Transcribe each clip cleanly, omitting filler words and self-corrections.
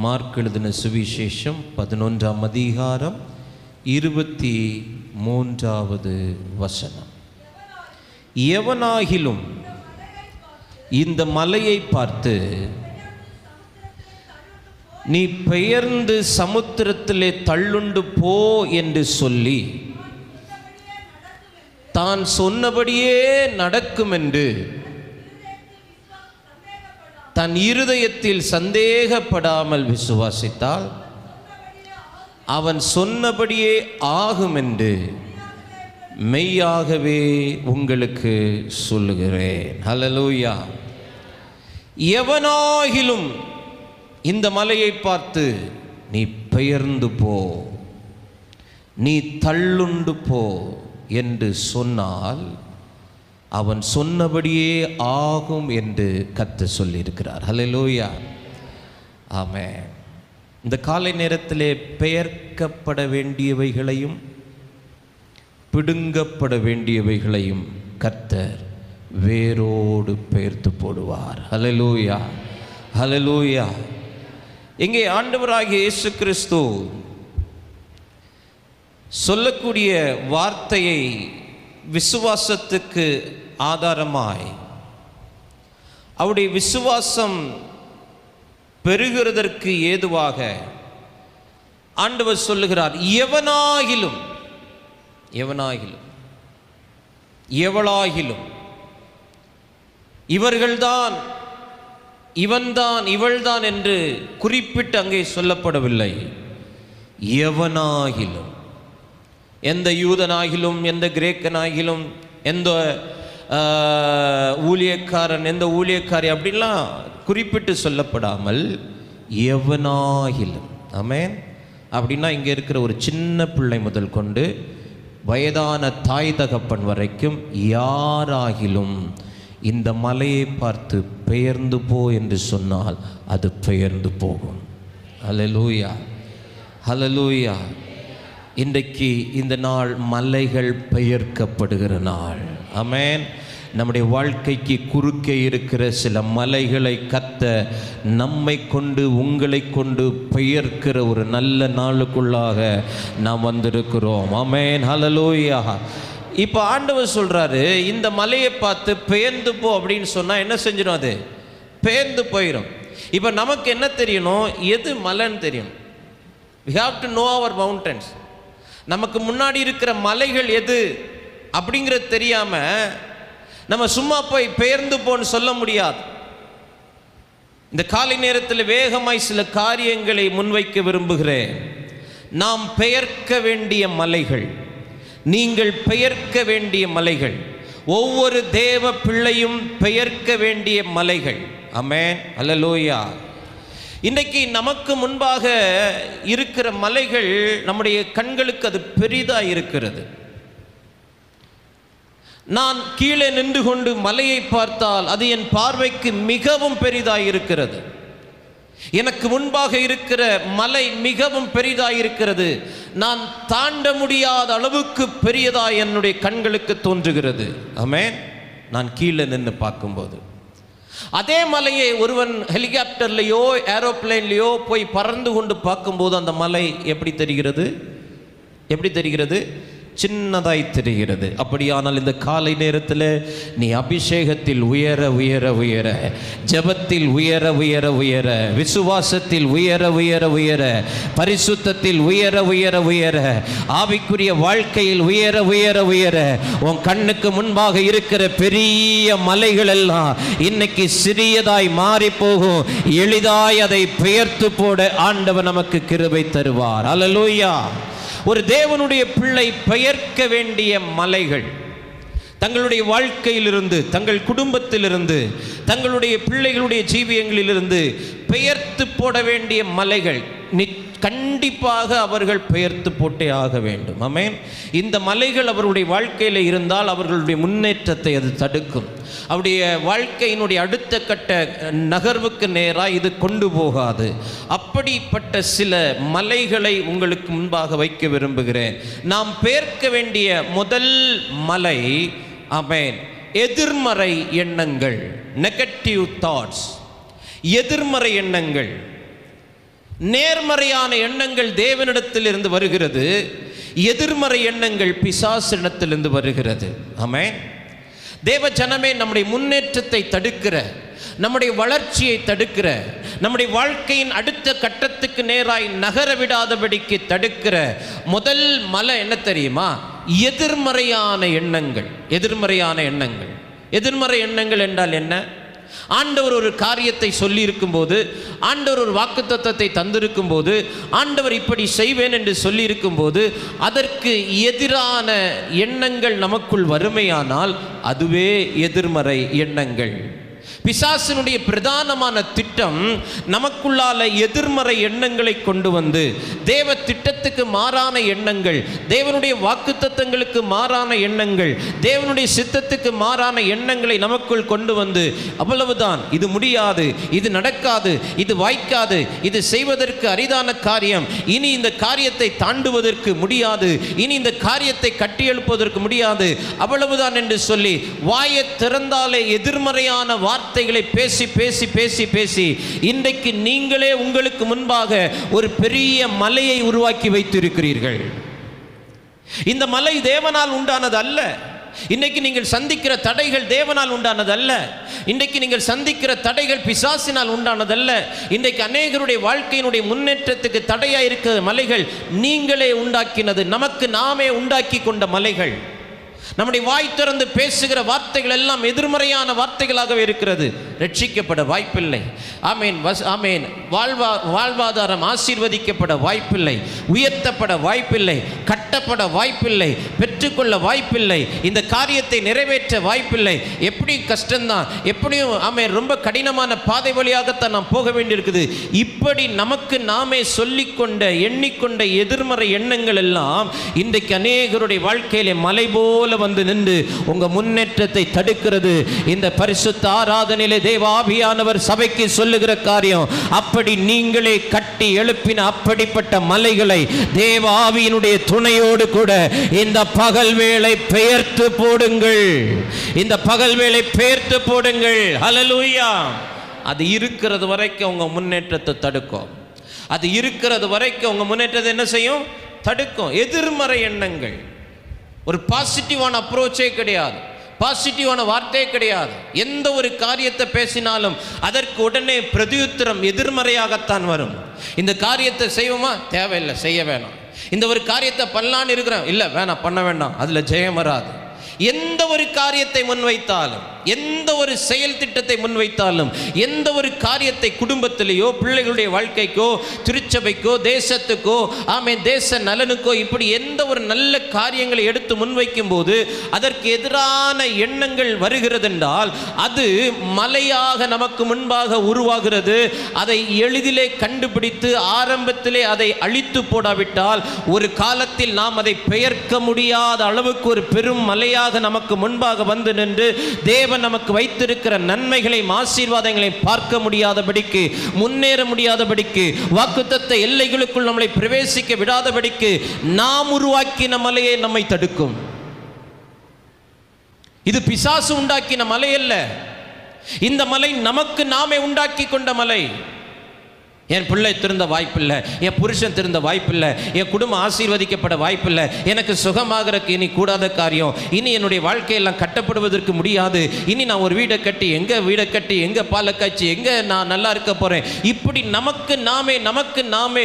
Mark எழுதின சுவிசேஷம் 11ஆம் அதிகாரம் 23வது வசனம். எவனாகிலும் இந்த மலையை பார்த்து நீ பெயர்ந்து சமுத்திரத்திலே தள்ளுண்டு போ என்று சொல்லி தான் சொன்னபடியே நடக்கும் என்று தன் இருதயத்தில் சந்தேகப்படாமல் விசுவாசித்தால் அவன் சொன்னபடியே ஆகும் என்று மெய்யாகவே உங்களுக்கு சொல்லுகிறேன். ஹல்லேலூயா. எவனாகிலும் இந்த மலையை பார்த்து நீ பெயர்ந்து போ, நீ தள்ளுண்டு போ என்று சொன்னால் அவன் சொன்னபடியே ஆகும் என்று கர்த்தர் சொல்லியிருக்கிறார். ஹல்லேலூயா. ஆமென். இந்த காலை நேரத்திலே பெயர்க்கப்பட வேண்டியவைகளையும் பிடுங்கப்பட வேண்டியவைகளையும் கர்த்தர் வேரோடு பெயர்த்து போடுவார். ஹல்லேலூயா, ஹல்லேலூயா. இங்கே ஆண்டவராகிய இயேசு கிறிஸ்து சொல்லக்கூடிய வார்த்தையை விசுவாசத்துக்கு ஆதாரமாய் அவருடைய விசுவாசம் பெருகிறதற்கு ஏதுவாக ஆண்டவர் சொல்லுகிறார், எவனாகிலும் எவனாகிலும் எவளாகிலும், இவர்கள்தான், இவன்தான், இவள்தான் என்று குறிப்பிட்டு அங்கே சொல்லப்படவில்லை. எவனாகிலும், எந்த யூதனாகிலும், எந்த கிரேக்கனாகிலும், எந்த ஊழியக்காரன், எந்த ஊழியக்காரி அப்படின்லாம் குறிப்பிட்டு சொல்லப்படாமல் எவனாகிலும். ஆமென். அப்படின்னா இங்கே இருக்கிற ஒரு சின்ன பிள்ளை முதல் கொண்டு வயதான தாய் தகப்பன் வரைக்கும் யாராகிலும் இந்த மலையை பார்த்து பெயர்ந்து போ என்று சொன்னால் அது பெயர்ந்து போகும். ஹல்லேலூயா, ஹல்லேலூயா. இன்றைக்கு இந்த நாள் மலைகள் பெயர்க்கப்படுகிற நாள். ஆமென். நம்முடைய வாழ்க்கைக்கு குறுக்கே இருக்கிற சில மலைகளை கர்த்தர் நம்மை கொண்டு, உங்களை கொண்டு பெயர்க்கிற ஒரு நல்ல நாளுக்குள்ளாக நாம் வந்திருக்கிறோம். ஆமென், ஹல்லேலூயா. இப்போ ஆண்டவர் சொல்றாரு, இந்த மலையை பார்த்து பெயர்ந்து போ அப்படின்னு சொன்னா என்ன செஞ்சிடும்? அது பெயர்ந்து போயிடும். இப்போ நமக்கு என்ன தெரியணும்? எது மலைன்னு தெரியும். we have to know our mountains. நமக்கு முன்னாடி இருக்கிற மலைகள் எது அப்படிங்கிறது தெரியாம நம்ம சும்மா போய் பெயர்ந்து போன்னு சொல்ல முடியாது. இந்த காலை நேரத்தில் வேகமாய் சில காரியங்களை முன்வைக்க விரும்புகிறேன். நாம் பெயர்க்க வேண்டிய மலைகள், நீங்கள் பெயர்க்க வேண்டிய மலைகள், ஒவ்வொரு தேவ பிள்ளையும் பெயர்க்க வேண்டிய மலைகள். ஆமென், ஹல்லேலூயா. இன்றைக்கு நமக்கு முன்பாக இருக்கிற மலைகள் நம்முடைய கண்களுக்கு அது பெரிதாக இருக்கிறது. நான் கீழே நின்று கொண்டு மலையை பார்த்தால் அது என் பார்வைக்கு மிகவும் பெரிதாக இருக்கிறது. எனக்கு முன்பாக இருக்கிற மலை மிகவும் பெரிதாக இருக்கிறது. நான் தாண்ட முடியாத அளவுக்கு பெரியதாக என்னுடைய கண்களுக்கு தோன்றுகிறது. ஆமென். நான் கீழே நின்று பார்க்கும்போது அதே மலையை ஒருவன் ஹெலிகாப்டர்லையோ ஏரோப்ளேன்லையோ போய் பறந்து கொண்டு பார்க்கும்போது அந்த மலை எப்படி தெரிகிறது? எப்படி தெரிகிறது? சின்னதாய் தெரிகிறது. அப்படியானால் இந்த காலை நேரத்தில் நீ அபிஷேகத்தில் உயர உயர உயர, ஜெபத்தில் உயர உயர உயர, விசுவாசத்தில் உயர உயர உயர, பரிசுத்தத்தில் உயர உயர உயர, ஆவிக்குரிய வாழ்க்கையில் உயர உயர உயர, உன் கண்ணுக்கு முன்பாக இருக்கிற பெரிய மலைகள் எல்லாம் இன்னைக்கு சிறியதாய் மாறி போகும். எளிதாய் அதை பெயர்த்து போட ஆண்டவர் நமக்கு கிருபை தருவார். ஹல்லேலூயா. ஒரு தேவனுடைய பிள்ளை பெயர்க்க வேண்டிய மலைகள், தங்களுடைய வாழ்க்கையிலிருந்து, தங்கள் குடும்பத்திலிருந்து, தங்களுடைய பிள்ளைகளுடைய ஜீவியங்களிலிருந்து பெயர்த்து போட வேண்டிய மலைகள் கண்டிப்பாக அவர்கள் பெயர்த்து போட்டே ஆக வேண்டும். ஆமென். இந்த மலைகள் அவருடைய வாழ்க்கையில் இருந்தால் அவர்களுடைய முன்னேற்றத்தை அது தடுக்கும். அவருடைய வாழ்க்கையினுடைய அடுத்த கட்ட நகர்வுக்கு நேராக இது கொண்டு போகாது. அப்படிப்பட்ட சில மலைகளை உங்களுக்கு முன்பாக வைக்க விரும்புகிறேன். நாம் பெயர்க்க வேண்டிய முதல் மலை, ஆமென், எதிர்மறை எண்ணங்கள், நெகட்டிவ் தாட்ஸ். எதிர்மறை எண்ணங்கள். நேர்மறையான எண்ணங்கள் தேவனிடத்தில் இருந்து வருகிறது, எதிர்மறை எண்ணங்கள் பிசாசிடத்திலிருந்து வருகிறது. ஆமென். தேவ ஜனமே, நம்முடைய முன்னேற்றத்தை தடுக்கிற, நம்முடைய வளர்ச்சியை தடுக்கிற, நம்முடைய வாழ்க்கையின் அடுத்த கட்டத்துக்கு நேராய் நகர விடாதபடிக்கு தடுக்கிற முதல் மலை என்ன தெரியுமா? எதிர்மறையான எண்ணங்கள். எதிர்மறையான எண்ணங்கள். எதிர்மறை எண்ணங்கள் என்றால் என்ன? ஆண்டவர் ஒரு காரியத்தை சொல்லி இருக்கும்போது, ஆண்டவர் ஒரு வாக்குத்தத்தத்தை தந்திருக்கும் போது, ஆண்டவர் இப்படி செய்வேன் என்று சொல்லி இருக்கும்போது அதற்கு எதிரான எண்ணங்கள் நமக்குள் வறுமையானால் அதுவே எதிர்மறை எண்ணங்கள். பிசாசினுடைய பிரதானமான திட்டம் நமக்குள்ளால எதிர்மறை எண்ணங்களை கொண்டு வந்து தேவ திட்டத்துக்கு மாறான எண்ணங்கள், தேவனுடைய வாக்குத்தத்தங்களுக்கு மாறான எண்ணங்கள், தேவனுடைய சித்தத்துக்கு மாறான எண்ணங்களை நமக்குள் கொண்டு வந்து, அவ்வளவுதான், இது முடியாது, இது நடக்காது, இது வாய்க்காது, இது செய்வதற்கு அரிதான காரியம், இனி இந்த காரியத்தை தாண்டுவதற்கு முடியாது, இனி இந்த காரியத்தை கட்டியெழுப்பதற்கு முடியாது, அவ்வளவுதான் என்று சொல்லி வாயை திறந்தாலே எதிர்மறையான வார்த்தைகளை பேசி பேசி பேசி பேசி இன்றைக்கு நீங்களே உங்களுக்கு முன்பாக ஒரு பெரிய மலையை உருவாக்கி வைத்திருக்கிறீர்கள். இந்த மலை தேவனால் உண்டானது அல்ல. இன்றைக்கு நீங்கள் சந்திக்கிற தடைகள் தேவனால் உண்டானது அல்ல. இன்றைக்கு நீங்கள் சந்திக்கிற தடைகள் பிசாசினால் உண்டானதல்ல. இன்றைக்கு அநேகருடைய வாழ்க்கையினுடைய முன்னேற்றத்துக்கு தடையாக இருக்கிற மலைகள் நீங்களே உண்டாக்கினது, நமக்கு நாமே உண்டாக்கி கொண்ட மலைகள். நம்முடைய வாய் திறந்து பேசுகிற வார்த்தைகள் எல்லாம் எதிர்மறையான வார்த்தைகளாகவே இருக்கிறது. ரட்சிக்கப்பட வாய்ப்பில்லை. ஆமேன். ஆமேன். வாழ்வாதாரம் ஆசீர்வதிக்கப்பட வாய்ப்பில்லை, உயர்த்தப்பட வாய்ப்பில்லை, கட்டப்பட வாய்ப்பில்லை, பெற்றுக்கொள்ள வாய்ப்பில்லை, இந்த காரியத்தை நிறைவேற்ற வாய்ப்பில்லை. எப்படி கஷ்டம்தான், எப்படியும் ஆமேன், ரொம்ப கடினமான பாதை வழியாகத்தான் நாம் போக வேண்டியிருக்குது. இப்படி நமக்கு நாமே சொல்லிக்கொண்ட எண்ணிக்கொண்ட எதிர்மறை எண்ணங்கள் எல்லாம் இன்றைக்கு அநேகருடைய வாழ்க்கையிலே மலை போல வந்து நின்று உங்க முன்னேற்றத்தை தடுக்கிறது. இந்த பரிசுத்த ஆராதனையிலே தேவ ஆவியானவர் சபைக்கு சொல்லுகிற காரியம், அப்படி நீங்களே கட்டி எழுப்பின அப்படிப்பட்ட மலைகளை தேவ ஆவியினுடைய துணையோடு கூட இந்த பகல் வேளை பெயர்த்து போடுங்கள். இந்த பகல் வேளை பெயர்த்து போடுங்கள். ஹல்லேலூயா. அது இருக்கிறது வரைக்கும் உங்க முன்னேற்றத்தை தடுக்கும். அது இருக்கிறது வரைக்கும் உங்க முன்னேற்றத்தை என்ன செய்யும்? தடுக்கும். எதிர்மறை எண்ணங்கள். ஒரு பாசிட்டிவான அப்ரோச்சே கிடையாது, பாசிட்டிவான வார்த்தையே கிடையாது. எந்த ஒரு காரியத்தை பேசினாலும் அதற்கு உடனே பிரதியுத்தரம் எதிர்மறையாகத்தான் வரும். இந்த காரியத்தை செய்வோமா? தேவையில்லை, செய்ய வேணாம். இந்த ஒரு காரியத்தை பண்ணலான்னு இருக்கிறோம், இல்லை வேணாம், பண்ண வேண்டாம், அதில் ஜெயம் வராது. எந்த ஒரு காரியத்தை முன்வைத்தாலும், எந்த ஒரு செயல் திட்டத்தை முன்வைத்தாலும், எந்த ஒரு காரியத்தை குடும்பத்திலேயோ பிள்ளைகளுடைய வாழ்க்கைக்கோ திருச்சபைக்கோ தேசத்துக்கோ ஆமென் தேச நலனுக்கோ இப்படி எந்த ஒரு நல்ல காரியங்களை எடுத்து முன்வைக்கும் போது அதற்கு எதிரான எண்ணங்கள் வருகிறது என்றால் அது மலையாக நமக்கு முன்பாக உருவாகிறது. அதை எளிதிலே கண்டுபிடித்து ஆரம்பத்திலே அதை அழித்து போடாவிட்டால் ஒரு காலத்தில் நாம் அதை பெயர்க்க முடியாத அளவுக்கு ஒரு பெரும் மலையாக நமக்கு முன்பாக வந்து நின்று தேவன் நமக்கு வைத்திருக்கிற நன்மைகளை ஆசீர்வாதங்களை பார்க்க முடியாதபடிக்கு, முன்னேற முடியாதபடிக்கு, வாக்குத்தத்த எல்லைகளுக்குள் நம்மளை பிரவேசிக்க விடாதபடிக்கு நாம் உருவாக்கின மலையை நம்மை தடுக்கும். இது பிசாசு உண்டாக்கின மலை அல்ல. இந்த மலை நமக்கு நாமே உண்டாக்கி கொண்ட மலை. என் பிள்ளை திருந்த வாய்ப்பில்லை, என் புருஷன் திருந்த வாய்ப்பில்லை, என் குடும்பம் ஆசீர்வதிக்கப்பட வாய்ப்பில்லை, எனக்கு சுகமாகறக்கு இனி கூடாத காரியம், இனி என்னுடைய வாழ்க்கையெல்லாம் கட்டப்படுவதற்கு முடியாது, இனி நான் ஒரு வீடை கட்டி எங்கே பாலை காய்ச்சி எங்கே நான் நல்லா இருக்க போகிறேன், இப்படி நமக்கு நாமே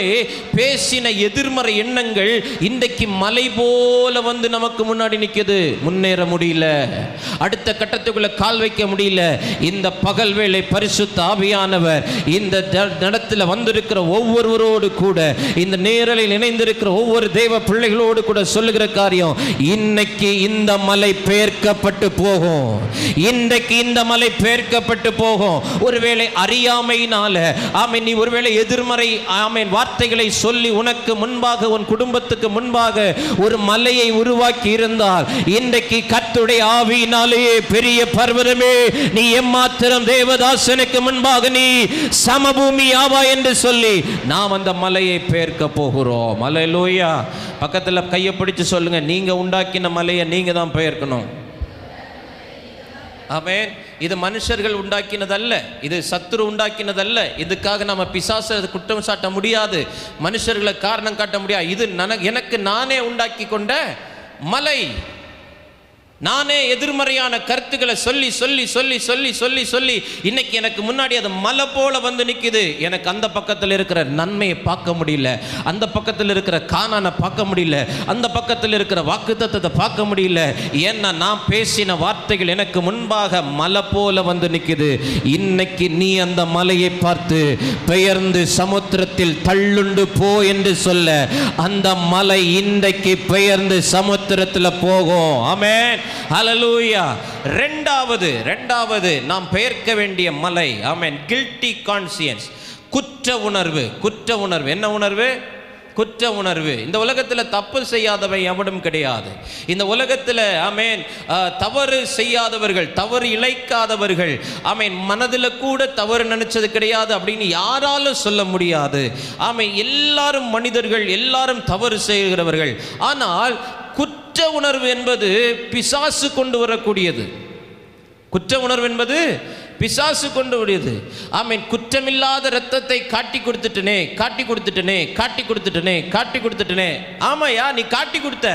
பேசின எதிர்மறை எண்ணங்கள் இன்றைக்கு மலை போல வந்து நமக்கு முன்னாடி நிற்குது. முன்னேற முடியல, அடுத்த கட்டத்துக்குள்ள கால் வைக்க முடியல. இந்த பகல் வேளை பரிசுத்த ஆவியானவர் இந்த நடத்தில் வந்திருக்கிற ஒவ்வொருவரோடு கூட, இந்த நேரலில் இணைந்திருக்கிற ஒவ்வொரு தேவ பிள்ளைகளோடு கூட சொல்லுகிற காரியம், இன்னைக்கு இந்த மலை பெயர்க்கப்பட்டு போகும். இன்றைக்கு இந்த மலை பெயர்க்கப்பட்டு போகும். ஒருவேளை அறியாமையினால ஆமென், நீ ஒருவேளை எதிர்மறை ஆமென் வார்த்தைகளை சொல்லி உனக்கு முன்பாக உன் குடும்பத்துக்கு முன்பாக ஒரு மலையை உருவாக்கி இருந்தால், இன்றைக்கு கர்த்தருடைய ஆவியினாலே பெரிய பர்வதமே நீ எம்மாத்திரம் தேவதாசனுக்கு முன்பாக நீ சமபூமி ஆவா என்று சொல்லி நாம் அந்த மலையை பெயர்க்க போகிறோம். அல்லேலூயா. பக்கத்தில் கையை பிடிச்சு சொல்லுங்க, நீங்க உண்டாக்கின மலையை நீங்க தான் பெயர்க்கணும். ஆமென். இது மனுஷர்கள் உண்டாக்கினதல்ல, இது சத்துரு உண்டாக்கினதல்ல. இதுக்காக நம்ம பிசாசை குற்றம் சாட்ட முடியாது, மனுஷர்களை காரணம் காட்ட முடியாது. இது எனக்கு நானே உண்டாக்கி கொண்ட மலை. நானே எதிர்மறையான கருத்துக்களை சொல்லி சொல்லி சொல்லி சொல்லி சொல்லி சொல்லி இன்னைக்கு எனக்கு முன்னாடி அது மலை போல வந்து நிற்குது. எனக்கு அந்த பக்கத்தில் இருக்கிற நன்மையை பார்க்க முடியல, அந்த பக்கத்தில் இருக்கிற கானானை பார்க்க முடியல, அந்த பக்கத்தில் இருக்கிற வாக்குத்தத்தத்தை பார்க்க முடியல. ஏன்னா நான் பேசின வார்த்தைகள் எனக்கு முன்பாக மலை போல வந்து நிற்குது. இன்னைக்கு நீ அந்த மலையை பார்த்து பெயர்ந்து சமுத்திரத்தில் தள்ளுண்டு போ என்று சொல்ல, அந்த மலை இன்றைக்கு பெயர்ந்து சமுத்திரத்தில் போகும். ஆமென், ஹல்லேலூயா. இரண்டாவது நாம் பெயர்க்க வேண்டிய மலை, ஆமென், கில்ட்டி கான்சியன்ஸ், குற்ற உணர்வு. குற்ற உணர்வு என்ன உணர்வு? குற்ற உணர்வு. இந்த உலகத்தில் தப்பு செய்யாதவை எவனும் கிடையாது. இந்த உலகத்தில் ஆமென் தவறு செய்யாதவர்கள், தவறு இழைக்காதவர்கள், ஆமென் மனதில் கூட தவறு நினைச்சது கிடையாது அப்படின்னு யாராலும் சொல்ல முடியாது. ஆமென், எல்லாரும் மனிதர்கள், எல்லாரும் தவறு செய்கிறவர்கள். ஆனால் குற்ற உணர்வு என்பது பிசாசு கொண்டு வரக்கூடியது. குற்ற உணர்வு என்பது பிசாசு கொண்டு வரக்கூடியது. ஆமென், குற்றமில்லாத இரத்தத்தை காட்டி கொடுத்துட்டனே, காட்டி கொடுத்துட்டனே, காட்டி கொடுத்துட்டனே, காட்டி கொடுத்துட்டனே. ஆமாயா, நீ காட்டி கொடுத்த.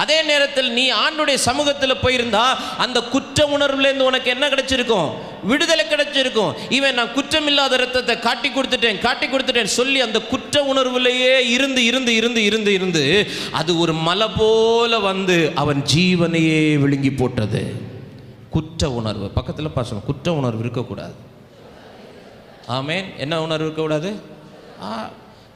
அதே நேரத்தில் நீ ஆண்டுடைய சமூகத்தில் போயிருந்தா அந்த குற்ற உணர்வுலேருந்து உனக்கு என்ன கிடைச்சிருக்கும்? விடுதலை கிடைச்சிருக்கும். இவன் நான் குற்றமில்லாத இரத்தத்தை காட்டி கொடுத்துட்டேன், காட்டி கொடுத்துட்டேன் சொல்லி அந்த குற்ற உணர்வுலேயே இருந்து இருந்து இருந்து இருந்து இருந்து அது ஒரு மலை போல வந்து அவன் ஜீவனையே விழுங்கி போட்டது. குற்ற உணர்வு. பக்கத்தில் பாசம், குற்ற உணர்வு இருக்கக்கூடாது. ஆமென். என்ன உணர்வு இருக்கக்கூடாது?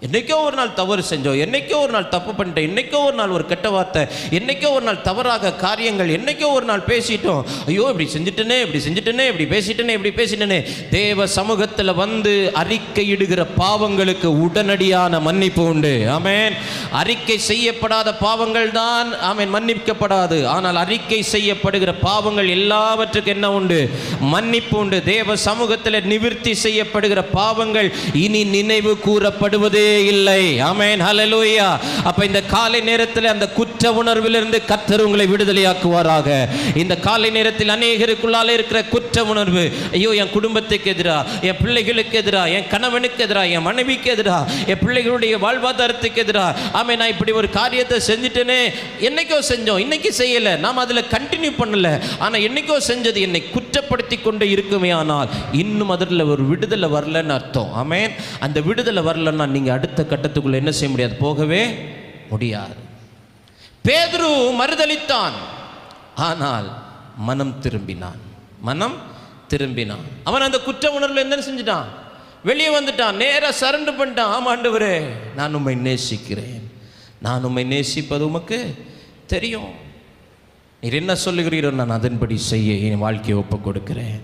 என்னைக்கோ ஒரு நாள் தவறு செஞ்சோம், என்னைக்கோ ஒரு நாள் தப்பு பண்ணிட்டேன், என்னைக்கோ ஒரு நாள் ஒரு கெட்ட வார்த்தை, என்னைக்கோ ஒரு நாள் தவறாக காரியங்கள், என்னைக்கோ ஒரு நாள் பேசிட்டோம், ஐயோ இப்படி செஞ்சுட்டனே, இப்படி செஞ்சுட்டனே, இப்படி பேசிட்டனே, இப்படி பேசிட்டனே. தேவ சமூகத்தில் வந்து அறிக்கையிடுகிற பாவங்களுக்கு உடனடியான மன்னிப்பு உண்டு. ஆமென். அறிக்கை செய்யப்படாத பாவங்கள் தான் ஆமென் மன்னிக்கப்படாது. ஆனால் அறிக்கை செய்யப்படுகிற பாவங்கள் எல்லாவற்றுக்கும் என்ன உண்டு? மன்னிப்பு உண்டு. தேவ சமூகத்தில் நிவிர்த்தி செய்யப்படுகிற பாவங்கள் இனி நினைவு கூறப்படுவதே இல்லை. ஆமென், ஹல்லேலூயா. அப்ப இந்த காலை நேரத்தில் அந்த குற்ற உணர்விலிருந்து கர்த்தர் உங்களை விடுதலையாக்குவாராக. இந்த காலை நேரத்தில் அநேகருக்குள்ளால இருக்கிற குற்ற உணர்வு, ஐயோ என் குடும்பத்துக்கு எதிரா, என் பிள்ளைகளுக்கு எதிரா, என் கணவனுக்கு எதிரா, என் மனைவிக்கு எதிரா, என் பிள்ளைகளுடைய வாழ்வாதாரத்துக்கு எதிரா, ஆமென் நான் இப்படி ஒரு காரியத்தை செஞ்சுட்டேனே, என்னைக்கோ செஞ்சோம், இன்னைக்கு செய்யல, நாம் அதுல கண்டினியூ பண்ணல, ஆனா என்னைக்கோ செஞ்சது என்னை குற்றப்படுத்தி கொண்டு இருக்குமே. ஆனால் இன்னும் அதில் ஒரு விடுதலை வரலன்னு அர்த்தம். ஆமென். அந்த விடுதலை வரலன்னா நீங்க அடுத்த கட்டத்துக்குள்ள என்ன செய்ய முடியாது? போகவே முடியாது. பேதுரு மறுதலித்தான், ஆனால் மனம் திரும்பினான். மனம் திரும்பினான். அவன் அந்த குற்ற உணர்வுல என்ன செஞ்சிட்டான்? வெளியே வந்துட்டான். நேரா சரண்டர் பண்ணிட்டான். ஆமா ஆண்டவரே, நான் உம்மை நேசிக்கிறேன், நான் உம்மை நேசிப்பது உமக்கு தெரியும், நீர் என்ன சொல்லுகிறீரோ நான் அதன்படி செய்ய என் வாழ்க்கையை ஒப்பு கொடுக்கிறேன்.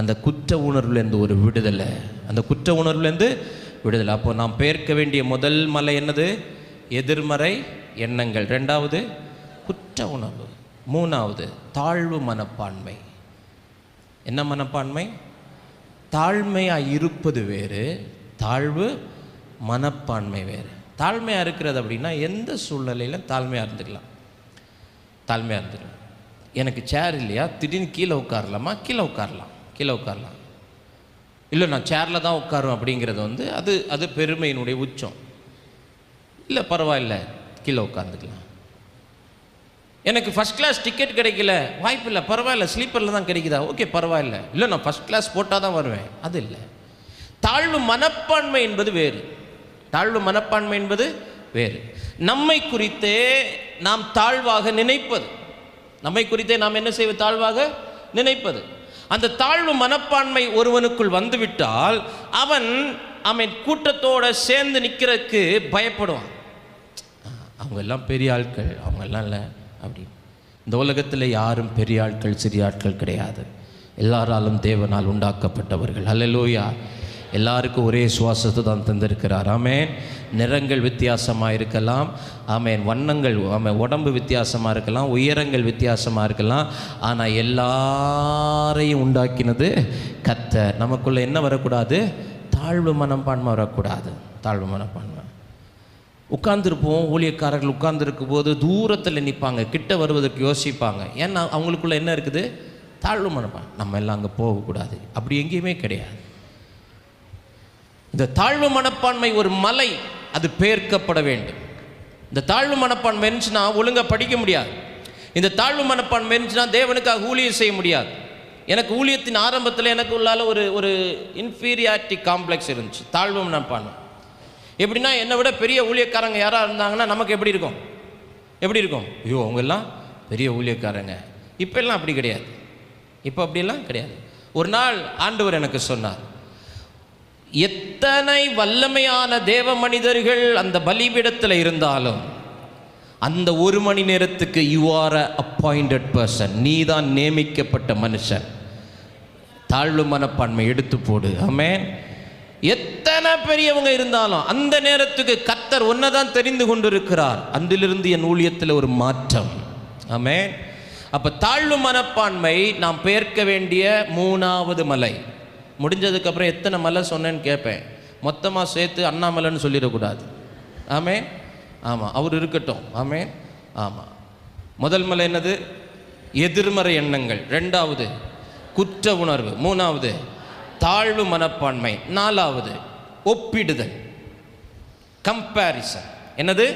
அந்த குற்ற உணர்வுலேருந்து ஒரு விடுதலை, அந்த குற்ற உணர்வுலேருந்து விடுதலை. அப்போ நாம் பெயர்க்க வேண்டிய முதல் மலை என்னது? எதிர்மறை எண்ணங்கள். ரெண்டாவது குற்ற உணர்வு. மூணாவது தாழ்வு மனப்பான்மை. என்ன மனப்பான்மை? தாழ்மையாக இருப்பது வேறு, தாழ்வு மனப்பான்மை வேறு. தாழ்மையாக இருக்கிறது அப்படின்னா எந்த சூழ்நிலையிலும் தாழ்மையாக இருந்துக்கலாம். தாழ்மையாக இருந்துக்கலாம். எனக்கு சேர் இல்லையா, திடீர்னு கீழே உட்காரலாமா? கீழே உட்காரலாம், கீழே உட்காரலாம். இல்லை நான் சேரில் தான் உட்காரும் அப்படிங்கிறது வந்து அது பெருமையினுடைய உச்சம். இல்லை பரவாயில்ல, கீழே உட்காந்துக்கலாம். எனக்கு ஃபஸ்ட் கிளாஸ் டிக்கெட் கிடைக்கல, வாய்ப்பு இல்லை, பரவாயில்ல, ஸ்லீப்பரில் தான் கிடைக்குதா, ஓகே பரவாயில்ல. இல்லை நான் ஃபஸ்ட் கிளாஸ் போட்டால் தான் வருவேன், அது இல்லை. தாழ்வு மனப்பான்மை என்பது வேறு. தாழ்வு மனப்பான்மை என்பது வேறு. நம்மை குறித்தே நாம் தாழ்வாக நினைப்பது, நம்மை குறித்தே நாம் என்ன செய்வது? தாழ்வாக நினைப்பது. அந்த தாழ்வு மனப்பான்மை ஒருவனுக்குள் வந்துவிட்டால் அவன் கூட்டத்தோடு சேர்ந்து நிற்கிறதுக்கு பயப்படுவான். அவங்க எல்லாம் பெரிய ஆட்கள், அவங்க எல்லாம் இல்லை அப்படி. இந்த உலகத்தில் யாரும் பெரிய ஆட்கள் சிறிய ஆட்கள் கிடையாது. எல்லாராலும் தேவனால் உண்டாக்கப்பட்டவர்கள். ஹல்லேலூயா. எல்லாருக்கும் ஒரே சுவாசத்தை தான் தந்திருக்கிறார். ஆமென். நிறங்கள் வித்தியாசமாக இருக்கலாம், ஆமென், வண்ணங்கள், ஆமென், உடம்பு வித்தியாசமாக இருக்கலாம், உயரங்கள் வித்தியாசமாக இருக்கலாம், ஆனால் எல்லாரையும் உண்டாக்கினது கர்த்தர். நமக்குள்ளே என்ன வரக்கூடாது? தாழ்வு மனப்பான்மை வரக்கூடாது. தாழ்வு மனப்பான்மை. உட்கார்ந்துருப்போம், ஊழியக்காரர்கள் உட்கார்ந்துருக்கும் போது தூரத்தில் நிற்பாங்க, கிட்ட வருவதற்கு யோசிப்பாங்க. ஏன்னா அவங்களுக்குள்ள என்ன இருக்குது? தாழ்வு மனப்பான்மை. நம்ம எல்லாம் அங்கே போகக்கூடாது, அப்படி எங்கேயுமே கிடையாது. இந்த தாழ்வு மனப்பான்மை ஒரு மலை, அது பெயர்க்கப்பட வேண்டும். இந்த தாழ்வு மனப்பான்மை இருந்துச்சுன்னா ஒழுங்காக படிக்க முடியாது. இந்த தாழ்வு மனப்பான்மை இருந்துச்சுன்னா தேவனுக்காக ஊழியம் செய்ய முடியாது. எனக்கு ஊழியத்தின் ஆரம்பத்தில் எனக்கு உள்ளால ஒரு இன்ஃபீரியாரிட்டி காம்ப்ளெக்ஸ் இருந்துச்சு, தாழ்வு மனப்பான்மை. எப்படின்னா என்னை விட பெரிய ஊழியக்காரங்க யாராக இருந்தாங்கன்னா நமக்கு எப்படி இருக்கும்? ஐயோ அவங்க எல்லாம் பெரிய ஊழியக்காரங்க. இப்போ எல்லாம் அப்படி கிடையாது. இப்போ அப்படியெல்லாம் கிடையாது. ஒரு நாள் ஆண்டவர் எனக்கு சொன்னார், எத்தனை வல்லமையான தேவ மனிதர்கள் அந்த பலிபீடத்தில் இருந்தாலும் அந்த 1 மணி நேரத்துக்கு you are a appointed person, நீ தான் நியமிக்கப்பட்ட மனுஷன். தாழ்வு மனப்பான்மை எடுத்து போடு. ஆமென். எத்தனை பெரியவங்க இருந்தாலும் அந்த நேரத்துக்கு கர்த்தர் ஒன்றை தான் தெரிந்து கொண்டிருக்கிறார். அன்றிலிருந்து என் ஊழியத்தில் ஒரு மாற்றம். ஆமென். அப்போ தாழ்வு மனப்பான்மை நாம் பெயர்க்க வேண்டிய 3வது மலை. முடிஞ்சதுக்கப்புறம் எத்தனை மலை சொன்னேன்னு கேட்பேன். மொத்தமாக சேர்த்து அண்ணாமலைன்னு சொல்லிடக்கூடாது. ஆமென். ஆமாம், அவர் இருக்கட்டும். ஆமென். ஆமாம். முதல் மலை என்னது? எதிர்மறை எண்ணங்கள். 2வது குற்ற உணர்வு. 3வது தாழ்வு மனப்பான்மை. 4வது ஒப்பிடுதல், கம்பேரிசன். என்னது?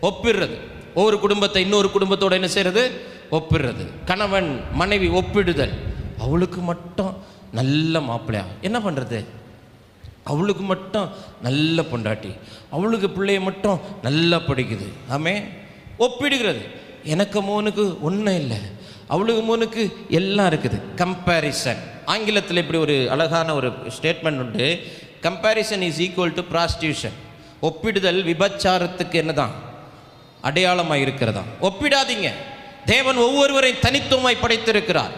ஒப்பிடுறது. ஒவ்வொரு குடும்பத்தை இன்னொரு குடும்பத்தோடு என்ன செய்கிறது? ஒப்பிடுறது. கணவன் மனைவி ஒப்பிடுதல். அவளுக்கு மட்டும் நல்ல மாப்பிள்ளையா, என்ன பண்ணுறது? அவளுக்கு மட்டும் நல்ல பொண்டாட்டி, அவளுக்கு பிள்ளைய மட்டும் நல்லா படிக்குது. ஆமே, ஒப்பிடுகிறது. எனக்கு மோனுக்கு ஒன்றும் இல்லை, அவளுக்கு மோனுக்கு எல்லாம் இருக்குது. கம்பேரிசன். ஆங்கிலத்தில் இப்படி ஒரு அழகான ஒரு ஸ்டேட்மெண்ட் உண்டு, comparison is equal to prostitution. ஒப்பிடுதல் விபச்சாரத்துக்கு என்னதான் அடையாளமாக இருக்கிறதா? ஒப்பிடாதீங்க. தேவன் ஒவ்வொருவரையும் தனித்துவமாய் படைத்திருக்கிறார்.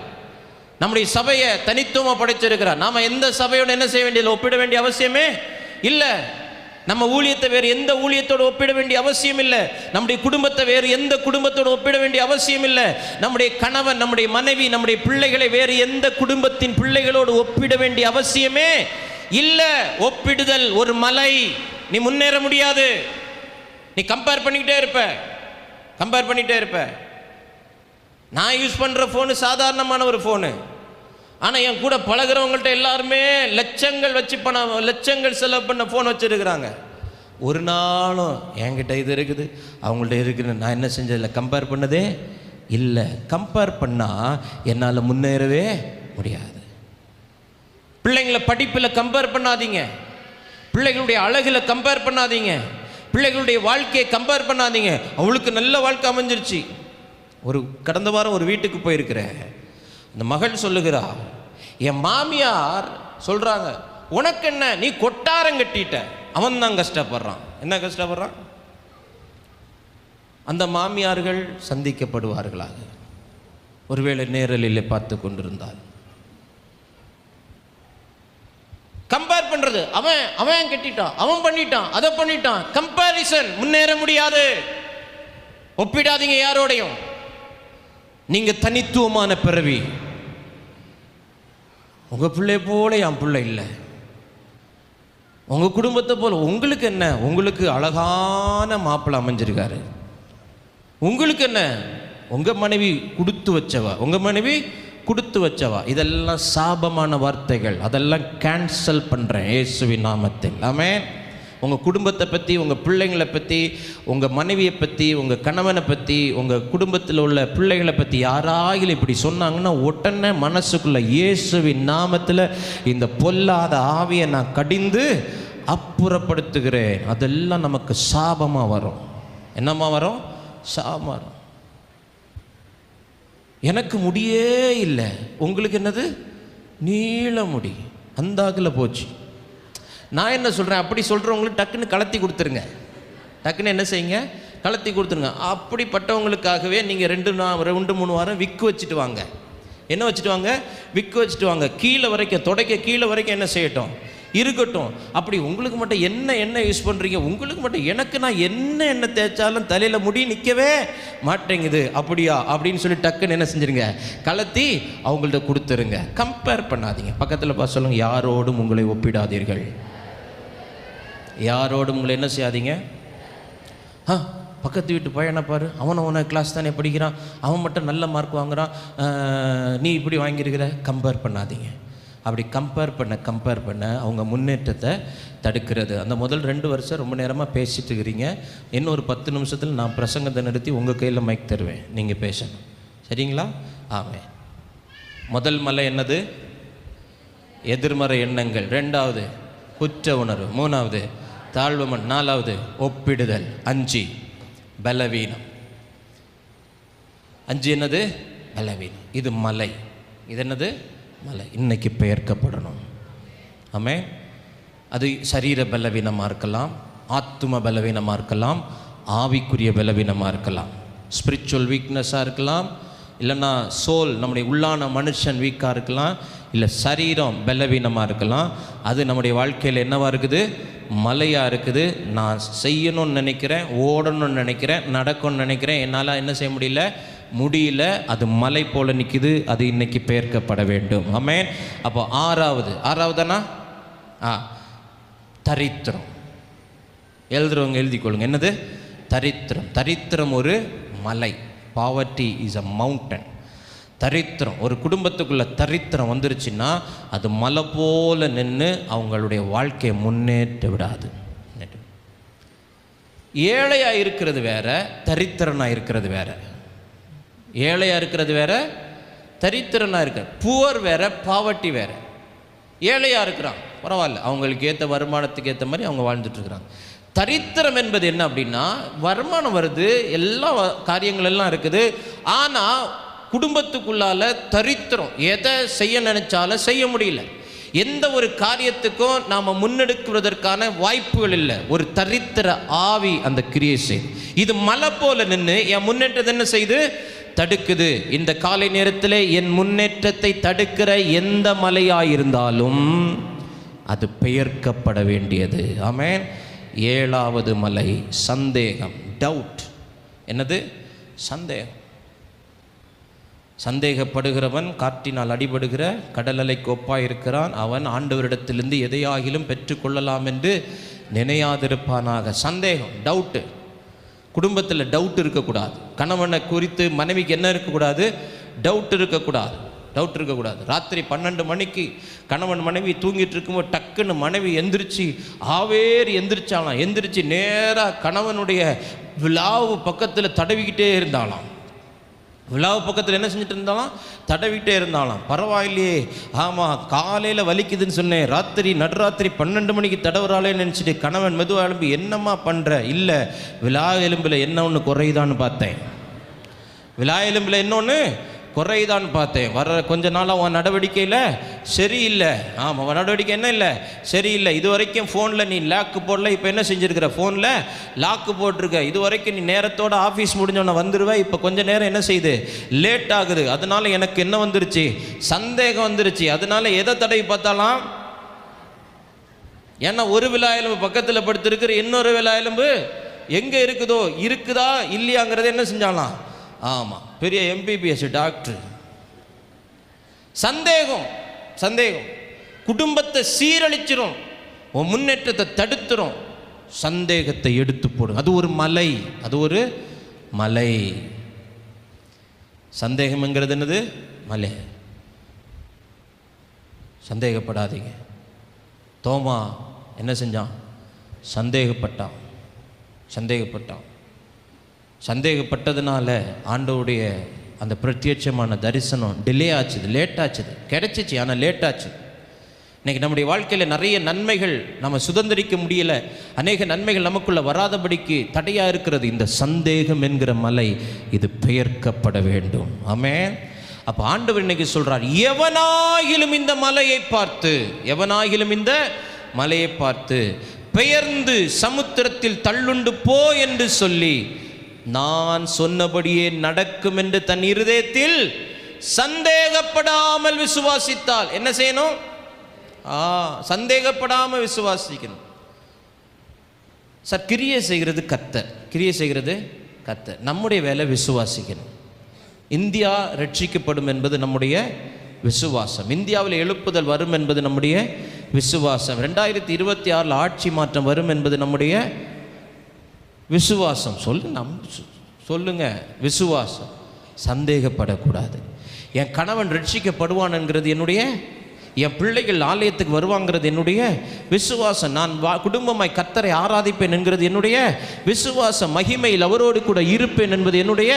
நம்முடைய சபையை தனித்துவமாக படைத்திருக்கிறார். நாம் எந்த சபையோடு என்ன செய்ய வேண்டியதில்லை, ஒப்பிட வேண்டிய அவசியமே இல்லை. நம்ம ஊழியத்தை வேறு எந்த ஊழியத்தோடு ஒப்பிட வேண்டிய அவசியம் இல்லை. நம்முடைய குடும்பத்தை வேறு எந்த குடும்பத்தோடு ஒப்பிட வேண்டிய அவசியம் இல்லை. நம்முடைய கணவன், நம்முடைய மனைவி, நம்முடைய பிள்ளைகளை வேறு எந்த குடும்பத்தின் பிள்ளைகளோடு ஒப்பிட வேண்டிய அவசியமே இல்லை. ஒப்பிடுதல் ஒரு மலை, நீ முன்னேற முடியாது. நீ கம்பேர் பண்ணிக்கிட்டே இருப்ப. நான் யூஸ் பண்ணுற ஃபோனு சாதாரணமான ஒரு ஃபோனு, ஆனால் என் கூட பழகிறவங்கள்ட்ட எல்லாருமே லட்சங்கள் செலவு பண்ண ஃபோன் வச்சுருக்கிறாங்க. ஒரு நாளும் என்கிட்ட இது இருக்குது அவங்கள்ட்ட இருக்குன்னு நான் என்ன செஞ்சதில்லை, கம்பேர் பண்ணதே இல்லை. கம்பேர் பண்ணால் என்னால் முன்னேறவே முடியாது. பிள்ளைங்களை படிப்பில் கம்பேர் பண்ணாதீங்க, பிள்ளைகளுடைய அழகில் கம்பேர் பண்ணாதீங்க, பிள்ளைகளுடைய வாழ்க்கையை கம்பேர் பண்ணாதீங்க. அவளுக்கு நல்ல வாழ்க்கை அமைஞ்சிருச்சு. கடந்த வாரம் ஒரு வீட்டுக்கு போயிருக்கிறேன். அந்த மகள் சொல்லுகிறா, என் மாமியார் சொல்கிறாங்க, உனக்கு என்ன, நீ கொட்டாரம் கட்டிட்ட. அவன் தான் கஷ்டப்படுறான். என்ன கஷ்டப்படுறான்? அந்த மாமியார்கள் சந்திக்கப்படுவார்களாக ஒருவேளை நேரலில் பார்த்து கொண்டிருந்தால். கம்பேர் பண்றது, அவன் கட்டிட்டான், அவன் பண்ணிட்டான், அதை பண்ணிட்டான். கம்பேரிசன், முன்னேற முடியாது. ஒப்பிடாதீங்க யாரோடையும். நீங்க தனித்துவமான பிறவி. உங்க பிள்ளை போல என் பிள்ளை இல்லை, உங்க குடும்பத்தை போல. உங்களுக்கு என்ன, உங்களுக்கு அழகான மாப்பிள்ளை அமைஞ்சிருக்காரு. உங்களுக்கு என்ன, உங்க மனைவி கொடுத்து வச்சவா. இதெல்லாம் சாபமான வார்த்தைகள். அதெல்லாம் கேன்சல் பண்றேன் இயேசுவின் நாமத்தில். ஆமென். உங்கள் குடும்பத்தை பற்றி, உங்கள் பிள்ளைங்களை பற்றி, உங்கள் மனைவியை பற்றி, உங்கள் கணவனை பற்றி, உங்கள் குடும்பத்தில் உள்ள பிள்ளைகளை பற்றி யாராயிலும் இப்படி சொன்னாங்கன்னா உடனே மனசுக்குள்ள இயேசுவின் நாமத்தில் இந்த பொல்லாத ஆவியை நான் கடிந்து அப்புறப்படுத்துகிறேன். அதெல்லாம் நமக்கு சாபமாக வரும். என்னம்மா வரும்? சாபம் வரும். எனக்கு முடியே இல்லை, உங்களுக்கு என்னது? நீள முடி அந்தாக்கில் போச்சு. நான் என்ன சொல்கிறேன், அப்படி சொல்கிறவங்களுக்கு டக்குன்னு கலத்தி கொடுத்துருங்க. டக்குன்னு என்ன செய்யுங்க, கலத்தி கொடுத்துருங்க. அப்படிப்பட்டவங்களுக்காகவே நீங்கள் 2-3 வாரம் விக்கு வச்சுட்டு வாங்க. என்ன வச்சுட்டு வாங்க? விக்கு வச்சுட்டு வாங்க. கீழே வரைக்கும், தொடக்க கீழே வரைக்கும் என்ன செய்யட்டும், இருக்கட்டும். அப்படி உங்களுக்கு மட்டும் என்ன யூஸ் பண்ணுறீங்க, உங்களுக்கு மட்டும். எனக்கு நான் என்ன தேய்ச்சாலும் தலையில் முடி நிற்கவே மாட்டேங்குது. அப்படியா அப்படின்னு சொல்லி டக்குன்னு என்ன செஞ்சுருங்க, கலத்தி அவங்கள்ட்ட கொடுத்துருங்க. கம்பேர் பண்ணாதீங்க. பக்கத்தில் பார்த்து சொல்லுங்க, யாரோடும் உங்களை ஒப்பிடாதீர்கள். யாரோடும் உங்களை என்ன செய்யாதீங்க? பக்கத்து வீட்டு பையனை பாரு, அவனை கிளாஸ் தானே படிக்கிறான், அவன் மட்டும் நல்ல மார்க் வாங்குறான், நீ இப்படி வாங்கியிருக்கிற. கம்பேர் பண்ணாதீங்க. அப்படி கம்பேர் பண்ண அவங்க முன்னேற்றத்தை தடுக்கிறது. அந்த முதல் 2 வருஷம் ரொம்ப நேரமாக பேசிட்டு இருக்கிறீங்க. இன்னொரு 10 நிமிஷத்தில் நான் பிரசங்கத்தை நிறுத்தி உங்கள் கையில் மைக் தருவேன், நீங்கள் பேசணும். சரிங்களா? ஆமே. முதல் மலை என்னது? எதிர்மறை எண்ணங்கள். 2வது குற்ற உணர்வு. 3வது தாழ்வுமன். 4வது ஒப்பிடுதல். 5 பலவீனம். 5 என்னது? பலவீனம். இது மலை. இது என்னது? மலை. இன்னைக்கு பெயர்க்கப்படணும். ஆமே. அது சரீர பலவீனமாக இருக்கலாம், ஆத்தும பலவீனமாக இருக்கலாம், ஆவிக்குரிய பலவீனமாக இருக்கலாம், ஸ்பிரிச்சுவல் வீக்னஸாக இருக்கலாம், இல்லைன்னா சோல் நம்முடைய உள்ளான மனுஷன் வீக்காக இருக்கலாம், இல்லை சரீரம் பலவீனமாக இருக்கலாம். அது நம்முடைய வாழ்க்கையில் என்னவாக இருக்குது? மலையாக இருக்குது. நான் செய்யணும்னு நினைக்கிறேன், ஓடணும்னு நினைக்கிறேன், நடக்கணும்னு நினைக்கிறேன், என்னால் என்ன செய்ய முடியல. அது மலை போல நிற்குது. அது இன்னைக்கு பெயர்க்கப்பட வேண்டும். ஆமென். அப்போ ஆறாவதுனா தரித்திரம். எழுதுறவங்க எழுதிக்கொள்ளுங்க. என்னது? தரித்திரம். தரித்திரம் ஒரு மலை. Poverty is a mountain. தரித்திரம், ஒரு குடும்பத்துக்குள்ள தரித்திரம் வந்துருச்சுன்னா அது மலை போல நின்று அவங்களுடைய வாழ்க்கையை முன்னேற்ற விடாது. ஏழையாக இருக்கிறது வேற, தரித்திரனாக இருக்கிறது வேற. ஏழையாக இருக்கிறது வேற, தரித்திரனாக இருக்கிற. புவர் வேற, பாவர்ட்டி வேற. ஏழையாக இருக்கிறான், பரவாயில்ல, அவங்களுக்கு ஏற்ற வருமானத்துக்கு ஏற்ற மாதிரி அவங்க வாழ்ந்துட்டு இருக்கிறாங்க. தரித்திரம் என்பது என்ன அப்படின்னா, வருமானம் வருது, எல்லா காரியங்கள் எல்லாம் இருக்குது, ஆனால் குடும்பத்துக்குள்ளால தரித்திரம். எதை செய்ய நினைச்சாலும் செய்ய முடியல. எந்த ஒரு காரியத்துக்கும் நாம் முன்னெடுக்குவதற்கான வாய்ப்புகள் இல்லை. ஒரு தரித்திர ஆவி அந்த கிரியை செய்யுது. இது மலை போல நின்று என் முன்னேற்றத்தை என்ன செய்து தடுக்குது. இந்த காலை நேரத்தில் என் முன்னேற்றத்தை தடுக்கிற எந்த மலையாயிருந்தாலும் அது பெயர்க்கப்பட வேண்டியது. ஆமென். 7வது மலை சந்தேகம், டவுட். என்னது? சந்தேகம். சந்தேகப்படுகிறவன் காற்றினால் அடிபடுகிற கடல் அலைக்கு ஒப்பாய் இருக்கிறான். அவன் ஆண்டவரிடத்திலிருந்து எதையாகிலும் பெற்றுக்கொள்ளலாம் என்று நினையாதிருப்பானாக. சந்தேகம், டவுட்டு. குடும்பத்தில் டவுட் இருக்கக்கூடாது. கணவனை குறித்து மனைவிக்கு என்ன இருக்கக்கூடாது? டவுட் இருக்கக்கூடாது. ராத்திரி 12 மணிக்கு கணவன் மனைவி தூங்கிட்டு இருக்கும்போது டக்குன்னு மனைவி எந்திரிச்சாலாம். எந்திரிச்சு நேராக கணவனுடைய விழாவு பக்கத்தில் தடவிக்கிட்டே இருந்தாலாம். விழாவு பக்கத்தில் என்ன செஞ்சுட்டு இருந்தாலும் தடவிக்கிட்டே இருந்தாலும். பரவாயில்லையே, ஆமாம் காலையில் வலிக்குதுன்னு சொன்னேன், நடுராத்திரி 12 மணிக்கு தடவுறாளே நினச்சிட்டு கணவன் மெதுவாக எலும்பி என்னம்மா பண்ணுற? இல்லை, விழா எலும்பில் என்ன ஒன்று குறையுதான்னு பார்த்தேன். வர கொஞ்ச நாளாக உன் நடவடிக்கையில் சரியில்லை. ஆமாம், உன் நடவடிக்கை என்ன இல்லை? சரியில்லை. இது வரைக்கும் ஃபோனில் நீ லாக்கு போடல, இப்போ என்ன செஞ்சுருக்கிற? ஃபோனில் லாக்கு போட்டிருக்க. இது வரைக்கும் நீ நேரத்தோட ஆஃபீஸ் முடிஞ்சோன்னே வந்துடுவேன், இப்போ கொஞ்சம் நேரம் என்ன செய்யுது? லேட் ஆகுது. அதனால எனக்கு என்ன வந்துருச்சு? சந்தேகம் வந்துருச்சு. அதனால எதை தடவி பார்த்தாலாம்? ஏன்னா ஒரு விழா எலும்பு பக்கத்தில் படுத்திருக்கிற, இன்னொரு விழா எலும்பு எங்கே இருக்குதா இல்லையாங்கிறத என்ன செஞ்சாலாம்? ஆமாம், பெரிய MBBS டாக்டர். சந்தேகம் குடும்பத்தை சீரழிச்சிரும், உன் முன்னேற்றத்தை தடுத்துரும். சந்தேகத்தை எடுத்து போடும். அது ஒரு மலை. சந்தேகம்ங்கிறது என்னது? மலை. சந்தேகப்படாதீங்க. தோமா என்ன செஞ்சான்? சந்தேகப்பட்டதுனால ஆண்டவருடைய அந்த பிரத்யட்சமான தரிசனம் லேட் ஆச்சுது. கிடைச்சிச்சு, ஆனால் லேட் ஆச்சு. இன்றைக்கி நம்முடைய வாழ்க்கையில் நிறைய நன்மைகள் நம்ம சுதந்திரிக்க முடியல. அநேக நன்மைகள் நமக்குள்ள வராதபடிக்கு தடையாக இருக்கிறது. இந்த சந்தேகம் என்கிற மலை இது பெயர்க்கப்பட வேண்டும். ஆமென். அப்போ ஆண்டவர் இன்னைக்கு சொல்றார், எவனாகிலும் இந்த மலையை பார்த்து பெயர்ந்து சமுத்திரத்தில் தள்ளுண்டு போ என்று சொல்லி நான் சொன்னபடியே நடக்கும் என்று தன் இருதயத்தில் சந்தேகப்படாமல் விசுவாசித்தால் என்ன செய்யணும்? சந்தேகப்படாமல் விசுவாசிக்கணும். சார், கிரியை செய்கிறது கர்த்தர். நம்முடைய வேலை விசுவாசிக்கணும். இந்தியா ரட்சிக்கப்படும் என்பது நம்முடைய விசுவாசம். இந்தியாவில் எழுப்புதல் வரும் என்பது நம்முடைய விசுவாசம். 2026 ஆட்சி மாற்றம் வரும் என்பது நம்முடைய விசுவாசம் சொல்லுங்க. விசுவாசம். சந்தேகப்படக்கூடாது. என் கணவன் ரட்சிக்கப்படுவான்ங்கிறது என்னுடைய, என் பிள்ளைகள் ஆலயத்துக்கு வருவாங்கிறது என்னுடைய விசுவாசம். நான் குடும்பமாய் கர்த்தரை ஆராதிப்பேன் என்கிறது என்னுடைய விசுவாசம். மகிமையில் அவரோடு கூட இருப்பேன் என்பது என்னுடைய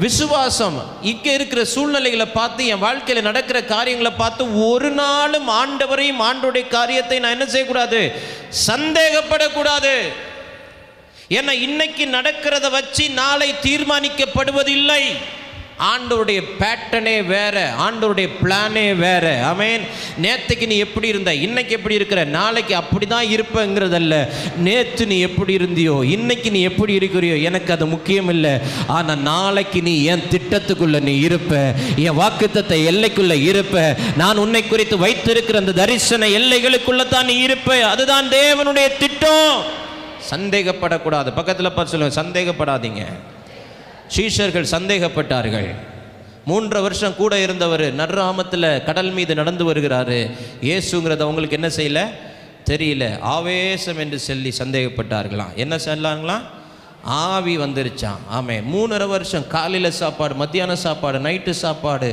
விசுவாசம். இங்கே இருக்கிற சூழ்நிலைகளை பார்த்து, என் வாழ்க்கையில் நடக்கிற காரியங்களை பார்த்து ஒரு நாளும் ஆண்டவரையும் ஆண்டோடைய காரியத்தை நான் என்ன செய்யக்கூடாது? சந்தேகப்படக்கூடாது. ஏன்னா இன்னைக்கு நடக்கிறத வச்சு நாளை தீர்மானிக்கப்படுவதில்லை. ஆண்டவருடைய பேட்டர்னே வேற, ஆண்டவருடைய பிளானே வேற. ஆமென். நேற்றுக்கு நீ எப்படி இருந்த, இன்னைக்கு எப்படி இருக்கிற, நாளைக்கு அப்படி தான் இருப்பங்கிறதல்ல. நேற்று நீ எப்படி இருந்தியோ, இன்னைக்கு நீ எப்படி இருக்கிறியோ எனக்கு அது முக்கியம் இல்லை. ஆனால் நாளைக்கு நீ என் திட்டத்துக்குள்ள நீ இருப்ப, என் வாக்குத்தத்த எல்லைக்குள்ள இருப்ப. நான் உன்னை குறித்து வைத்திருக்கிற அந்த தரிசன எல்லைகளுக்குள்ள தான் நீ இருப்ப. அதுதான் தேவனுடைய திட்டம். சந்தேகப்படக்கூடாது. பக்கத்தில் பார்த்து சொல்லுங்க, சந்தேகப்படாதீங்க. சீஷர்கள் சந்தேகப்பட்டார்கள். 3 வருஷம் கூட இருந்தவர் நடுராமத்தில் கடல் மீது நடந்து வருகிறாரு. இயேசுங்கிறது அவங்களுக்கு என்ன செய்யல தெரியல. ஆவேசம் என்று சொல்லி சந்தேகப்பட்டார்களாம். என்ன சொல்லாங்களாம்? ஆவி வந்துருச்சான். ஆமேன். 3.5 வருஷம் காலையில் சாப்பாடு, மத்தியான சாப்பாடு, நைட்டு சாப்பாடு.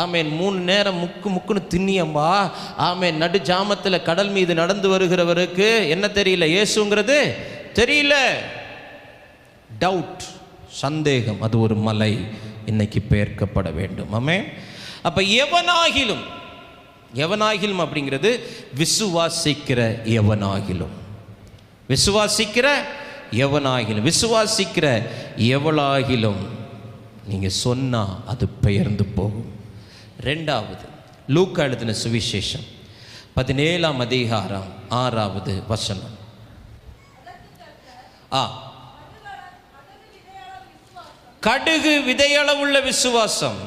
ஆமேன். 3 நேரம் முக்குன்னு திண்ணியம்பா. ஆமேன். நடு ஜாமத்தில் கடல் மீது நடந்து வருகிறவருக்கு என்ன தெரியல? இயேசுங்கிறது தெரியல. டவுட், சந்தேகம். அது ஒரு மலை இன்னைக்கு பெயர்க்கப்பட வேண்டும். ஆமென். அப்ப எவனாகிலும் அப்படிங்கிறது விசுவாசிக்கிற எவனாகிலும், விசுவாசிக்கிற எவனாகிலும், விசுவாசிக்கிற எவளாகிலும் நீங்க சொன்னா அது பெயர்ந்து போகும். 2வது லூக்கா எழுதின சுவிசேஷம் 17ஆம் அதிகாரம் 6வது வசனம். கடுகு விதையளவுள்ள விசுவாசம்.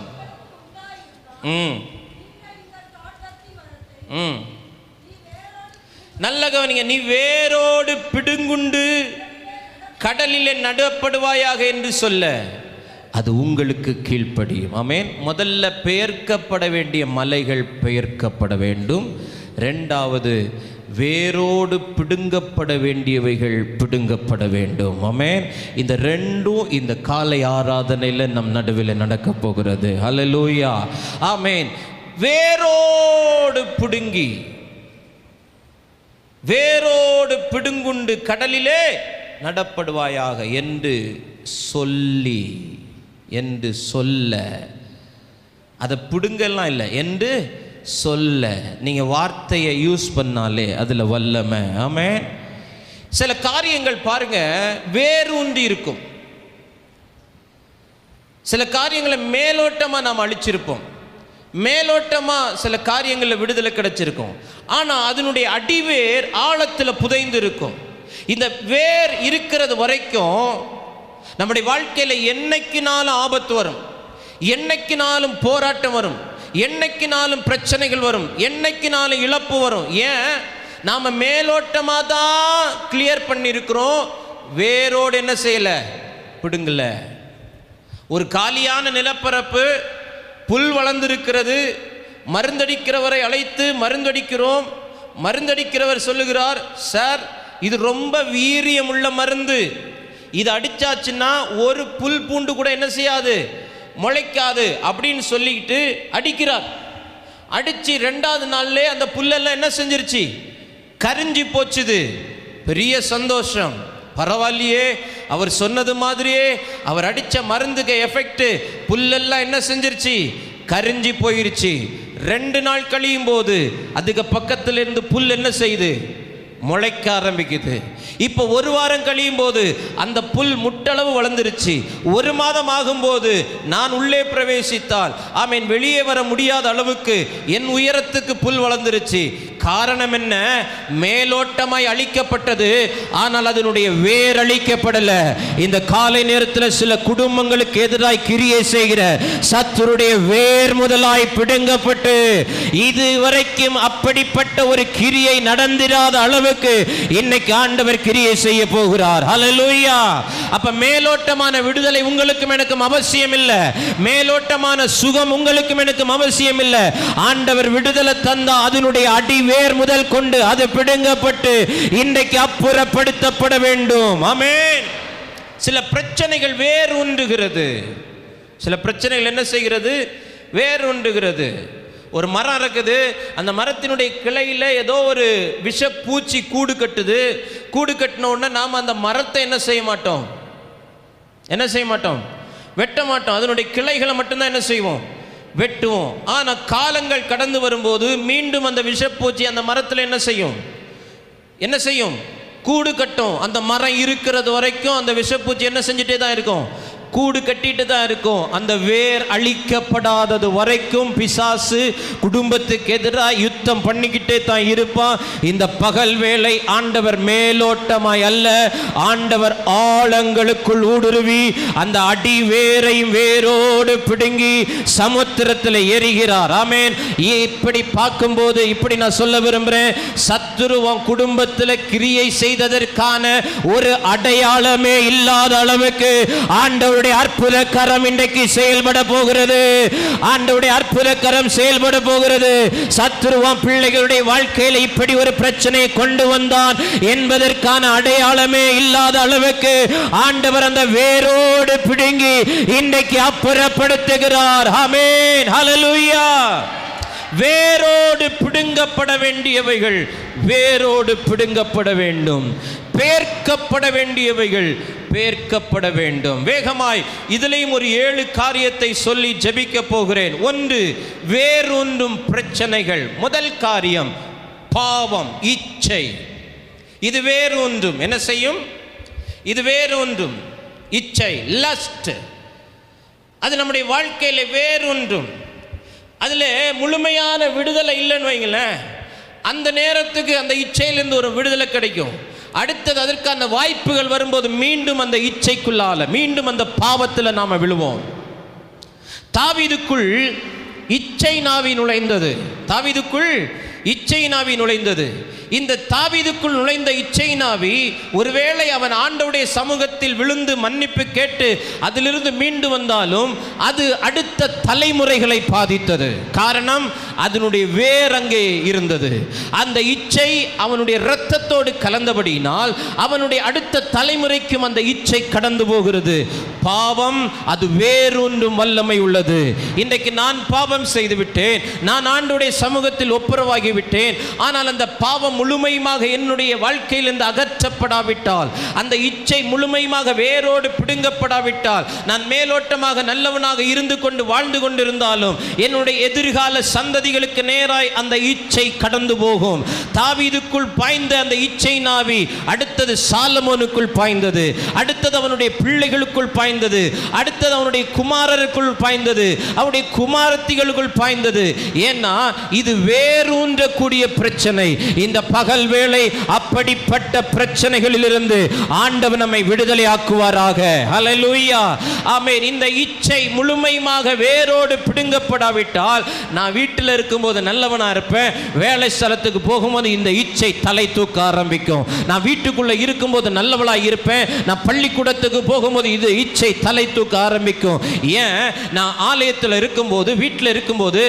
நல்ல கவனிங்க. நீ வேரோடு பிடுங்குண்டு கடலிலே நடப்படுவாயாக என்று சொல்ல அது உங்களுக்கு கீழ்ப்படியும். ஆமென். முதல்ல பெயர்க்கப்பட வேண்டிய மலைகள் பெயர்க்கப்பட வேண்டும். 2வது வேரோடு பிடுங்கப்பட வேண்டியவைகள் பிடுங்கப்பட வேண்டும். ஆமென். இந்த 2ம் இந்த காலை ஆராதனையில் நம் நடுவில் நடக்க போகிறது. ஹல்லேலூயா. ஆமென். வேரோடு பிடுங்கி, வேரோடு பிடுங்குண்டு கடலிலே நடப்படுவாயாக என்று சொல்ல, அதை பிடுங்கலாம் இல்லை என்று சொல்ல. நீங்க வார்த்தையை யூஸ் பண்ணாலே அதுல வல்லமை. ஆமென். சில காரியங்கள் பாருங்க வேரூன்றி இருக்கும். சில காரியங்களை மேலோட்டமா நாம் அழிச்சிருப்போம், மேலோட்டமா சில காரியங்களில் விடுதலை கிடைச்சிருக்கும். ஆனா அதனுடைய அடிவேர் ஆழத்தில் புதைந்து இருக்கும். இந்த வேர் இருக்கிறது வரைக்கும் நம்முடைய வாழ்க்கையில என்னைக்குனாலும் ஆபத்து வரும், என்னைக்குனாலும் போராட்டம் வரும், என்னைக்குனாலும் பிரச்சனைகள் வரும், என்னைக்குனாலும் இழப்பு வரும். ஏன்? நாம மேலோட்டமா தான் கிளியர் பண்ணியிருக்கிறோம், வேரோடு என்ன செய்யல? பிடுங்கல. ஒரு காலியான நிலப்பரப்பு, புல் வளர்ந்திருக்கிறது, மருந்தடிக்கிறவரை அழைத்து மருந்தடிக்கிறோம். மருந்தடிக்கிறவர் சொல்லுகிறார், சார் இது ரொம்ப வீரியம் உள்ள மருந்து, இது அடிச்சாச்சுன்னா ஒரு புல் பூண்டு கூட என்ன செய்யாது? முளைக்காது அப்படின்னு சொல்லிட்டு அடிக்கிறார். அடிச்சு 2வது நாள்லே அந்த புல்லெல்லாம் என்ன செஞ்சிருச்சு? கரிஞ்சி போச்சுது. பெரிய சந்தோஷம். பரவாயில்லையே, அவர் சொன்னது மாதிரியே அவர் அடிச்ச மருந்துக்கு எஃபெக்ட், புல்லெல்லாம் என்ன செஞ்சிருச்சு? கரிஞ்சி போயிருச்சு. 2 நாள் கழியும் போது அதுக்கு பக்கத்துல இருந்து புல் என்ன செய்யுது? முளைக்க ஆரம்பிக்குது. இப்போ 1 வாரம் கழியும் போது அந்த புல் முட்டளவு வளர்ந்துருச்சு. 1 மாதம் ஆகும்போது நான் உள்ளே பிரவேசித்தால் ஆமீன் வெளியே வர முடியாத அளவுக்கு என் உயரத்துக்கு புல் வளர்ந்துருச்சு. காரணம் என்ன? மேலோட்டமாய் அழிக்கப்பட்டது, ஆனால் அதனுடைய வேர் அழிக்கப்படல. இந்த காலை நேரத்தில் சில குடும்பங்களுக்கு எதிராய் கிரியை செய்கிற சத்துருடைய வேர் முதலாய் பிடுங்கப்பட்டு இதுவரைக்கும் அப்படிப்பட்ட ஒரு கிரியை நடந்திராத அளவுக்கு இன்னைக்கு ஆண்டவர் கிரியை செய்ய போகிறார். ஹல்லேலூயா. அப்ப மேலோட்டமான விடுதலை உங்களுக்கும் எனக்கும் அவசியம் இல்லை, மேலோட்டமான சுகம் உங்களுக்கும் எனக்கும் அவசியம் இல்லை. ஆண்டவர் விடுதலை தந்தா அதனுடைய அடி வேர் முதல் கொண்டு அது பிடுங்கப்பட்டு இன்றைக்கு அப்புறப்படுத்தப்பட வேண்டும். ஆமென். சில பிரச்சனைகள் வேரூன்றுகிறது. சில பிரச்சனைகள் என்ன செய்கிறது? வேரூன்றுகிறது. ஒரு மரம் இருக்குது, அந்த மரத்தினுடைய கிளையில் ஏதோ ஒரு விஷப்பூச்சி கூடு கட்டுது. கூடு கட்டின உடனே நாம் அந்த மரத்தை என்ன செய்ய மாட்டோம்? வெட்ட மாட்டோம். அதனுடைய கிளைகளை மட்டும்தான் என்ன செய்வோம்? வெட்டுவோம். ஆனால் காலங்கள் கடந்து வரும்போது மீண்டும் அந்த விஷப்பூச்சி அந்த மரத்தில் என்ன செய்யும்? கூடு கட்டும். அந்த மரம் இருக்கிறது வரைக்கும் அந்த விஷப்பூச்சி என்ன செஞ்சுட்டே தான் இருக்கும்? கூடு கட்டிட்டு தான் இருக்கும். அந்த வேர் அழிக்கப்படாதது வரைக்கும் பிசாசு குடும்பத்துக்கு எதிராக யுத்தம் பண்ணிக்கிட்டே தான் இருப்பான். இந்த பகல் வேளை ஆண்டவர் மேலோட்டமாய் அல்ல, ஆண்டவர் ஆழங்களுக்குள் ஊடுருவி அந்த அடி வேரையும் வேரோடு பிடுங்கி சமுத்திரத்தில் எரிகிறார். ஆமென். இப்படி பார்க்கும்போது இப்படி நான் சொல்ல விரும்புகிறேன், சத்துருவம் குடும்பத்தில் கிரியை செய்ததற்கான ஒரு அடையாளமே இல்லாத அளவுக்கு ஆண்டவர் அற்புத கரம் இன்றைக்கு செயல்பட போகிறது. ஆண்டவருடைய அற்புத கரம் செயல்பட போகிறது. சத்துருவாம் பிள்ளைகளுடைய வாழ்க்கையில் இப்படி ஒரு பிரச்சனையை கொண்டு வந்தான் என்பதற்கான அடையாளமே இல்லாத அளவுக்கு ஆண்டவர் அந்த வேரோடு பிடுங்கி இன்றைக்கு அப்புறப்படுத்துகிறார். ஆமென், ஹல்லேலூயா. வேரோடு பிடுங்கப்பட வேண்டியவைகள் வேரோடு பிடுங்கப்பட வேண்டும். பேர்க்கப்பட வேண்டியவைகள் பேர்க்கப்பட வேண்டும். வேகமாய் இதிலேயும் ஒரு 7 காரியத்தை சொல்லி ஜெபிக்க போகிறேன். 1, வேரூன்றும் பிரச்சனைகள். முதல் காரியம் பாவம், இச்சை. இது வேரூன்றும். என்ன செய்யும்? இது வேரூன்றும். இச்சை, லஸ்ட், அது நம்முடைய வாழ்க்கையில் வேரூன்றும். அதில் முழுமையான விடுதலை இல்லைன்னு வைங்களேன், அந்த நேரத்துக்கு அந்த இச்சையிலிருந்து ஒரு விடுதலை கிடைக்கும். அடுத்தது அதற்கான வாய்ப்புகள் வரும்போது மீண்டும் அந்த இச்சைக்குள்ளால, மீண்டும் அந்த பாவத்தில் நாம் விழுவோம். தாவீதுக்குள் இச்சை நாவி நுழைந்தது. தாவீதுக்குள் இச்சை நாவி நுழைந்தது. இந்த தாவீதுக்குள் நுழைந்த இச்சை நாவி ஒருவேளை அவன் ஆண்டவருடைய சமூகத்தில் விழுந்து மன்னிப்பு கேட்டு அதிலிருந்து மீண்டு வந்தாலும் அது அடுத்த தலைமுறைகளை பாதித்தது. காரணம், அதனுடைய வேர் அங்கே இருந்தது. அந்த இச்சை அவனுடைய இரத்தத்தோடு கலந்தபடியினால் அவனுடைய அடுத்த தலைமுறைக்கும் அந்த இச்சை கடந்து போகிறது. பாவம் அது வேரூன்றும் வல்லமை உள்ளது. இன்றைக்கு நான் பாவம் செய்து விட்டேன், நான் ஆண்டவருடைய சமூகத்தில் ஒப்புரவாகி விட்டேன். ஆனால் அந்த பாவம் முழுமையாக என்னுடைய வாழ்க்கையிலிருந்து அகற்றப்படாவிட்டால், அந்த இச்சை முழுமையாக வேரோடு பிடுங்கப்படாவிட்டால், நான் மேலோட்டமாக நல்லவனாக இருந்து கொண்டு வாழ்ந்து கொண்டிருந்தாலும் என்னுடைய எதிர்கால சந்ததிகளுக்கு நேராய் அந்த இச்சை கடந்து போகும். தாவீதுக்குள் பாய்ந்த அந்த இச்சை நாவி அடுத்தது சாலமோனுக்குள் பாய்ந்தது, அடுத்தது அவனுடைய பிள்ளைகளுக்குள் பாய்ந்தது, அடுத்தது அவனுடைய குமாரருக்குள் பாய்ந்தது, அவனுடைய குமாரத்திகளுக்குள் பாய்ந்தது. ஏன்னா இது வேரூன்றக்கூடிய பிரச்சனை. இந்த பகல் வேளை அப்படிப்பட்ட பிரச்சனைகளிலிருந்து ஆண்டவர் நம்மை விடுதலை ஆக்குவாராக. ஹல்லேலூயா, ஆமென். இந்த இச்சை முழுமையாக வேரோடு பிடுங்கப்படாவிட்டால் நான் வீட்டில் இருக்கும்போது நல்லவனா இருப்பேன், வேலை ஸ்தலத்துக்கு போகும்போது இந்த இச்சை தலை தூக்க ஆரம்பிக்கும். நான் வீட்டுக்குள்ள இருக்கும்போது நல்லவளா இருப்பேன், நான் பள்ளிக்கூடத்துக்கு போகும்போது இது இச்சை தலை தூக்க ஆரம்பிக்கும். ஏன்? நான் ஆலயத்தில் இருக்கும்போது, வீட்டில் இருக்கும்போது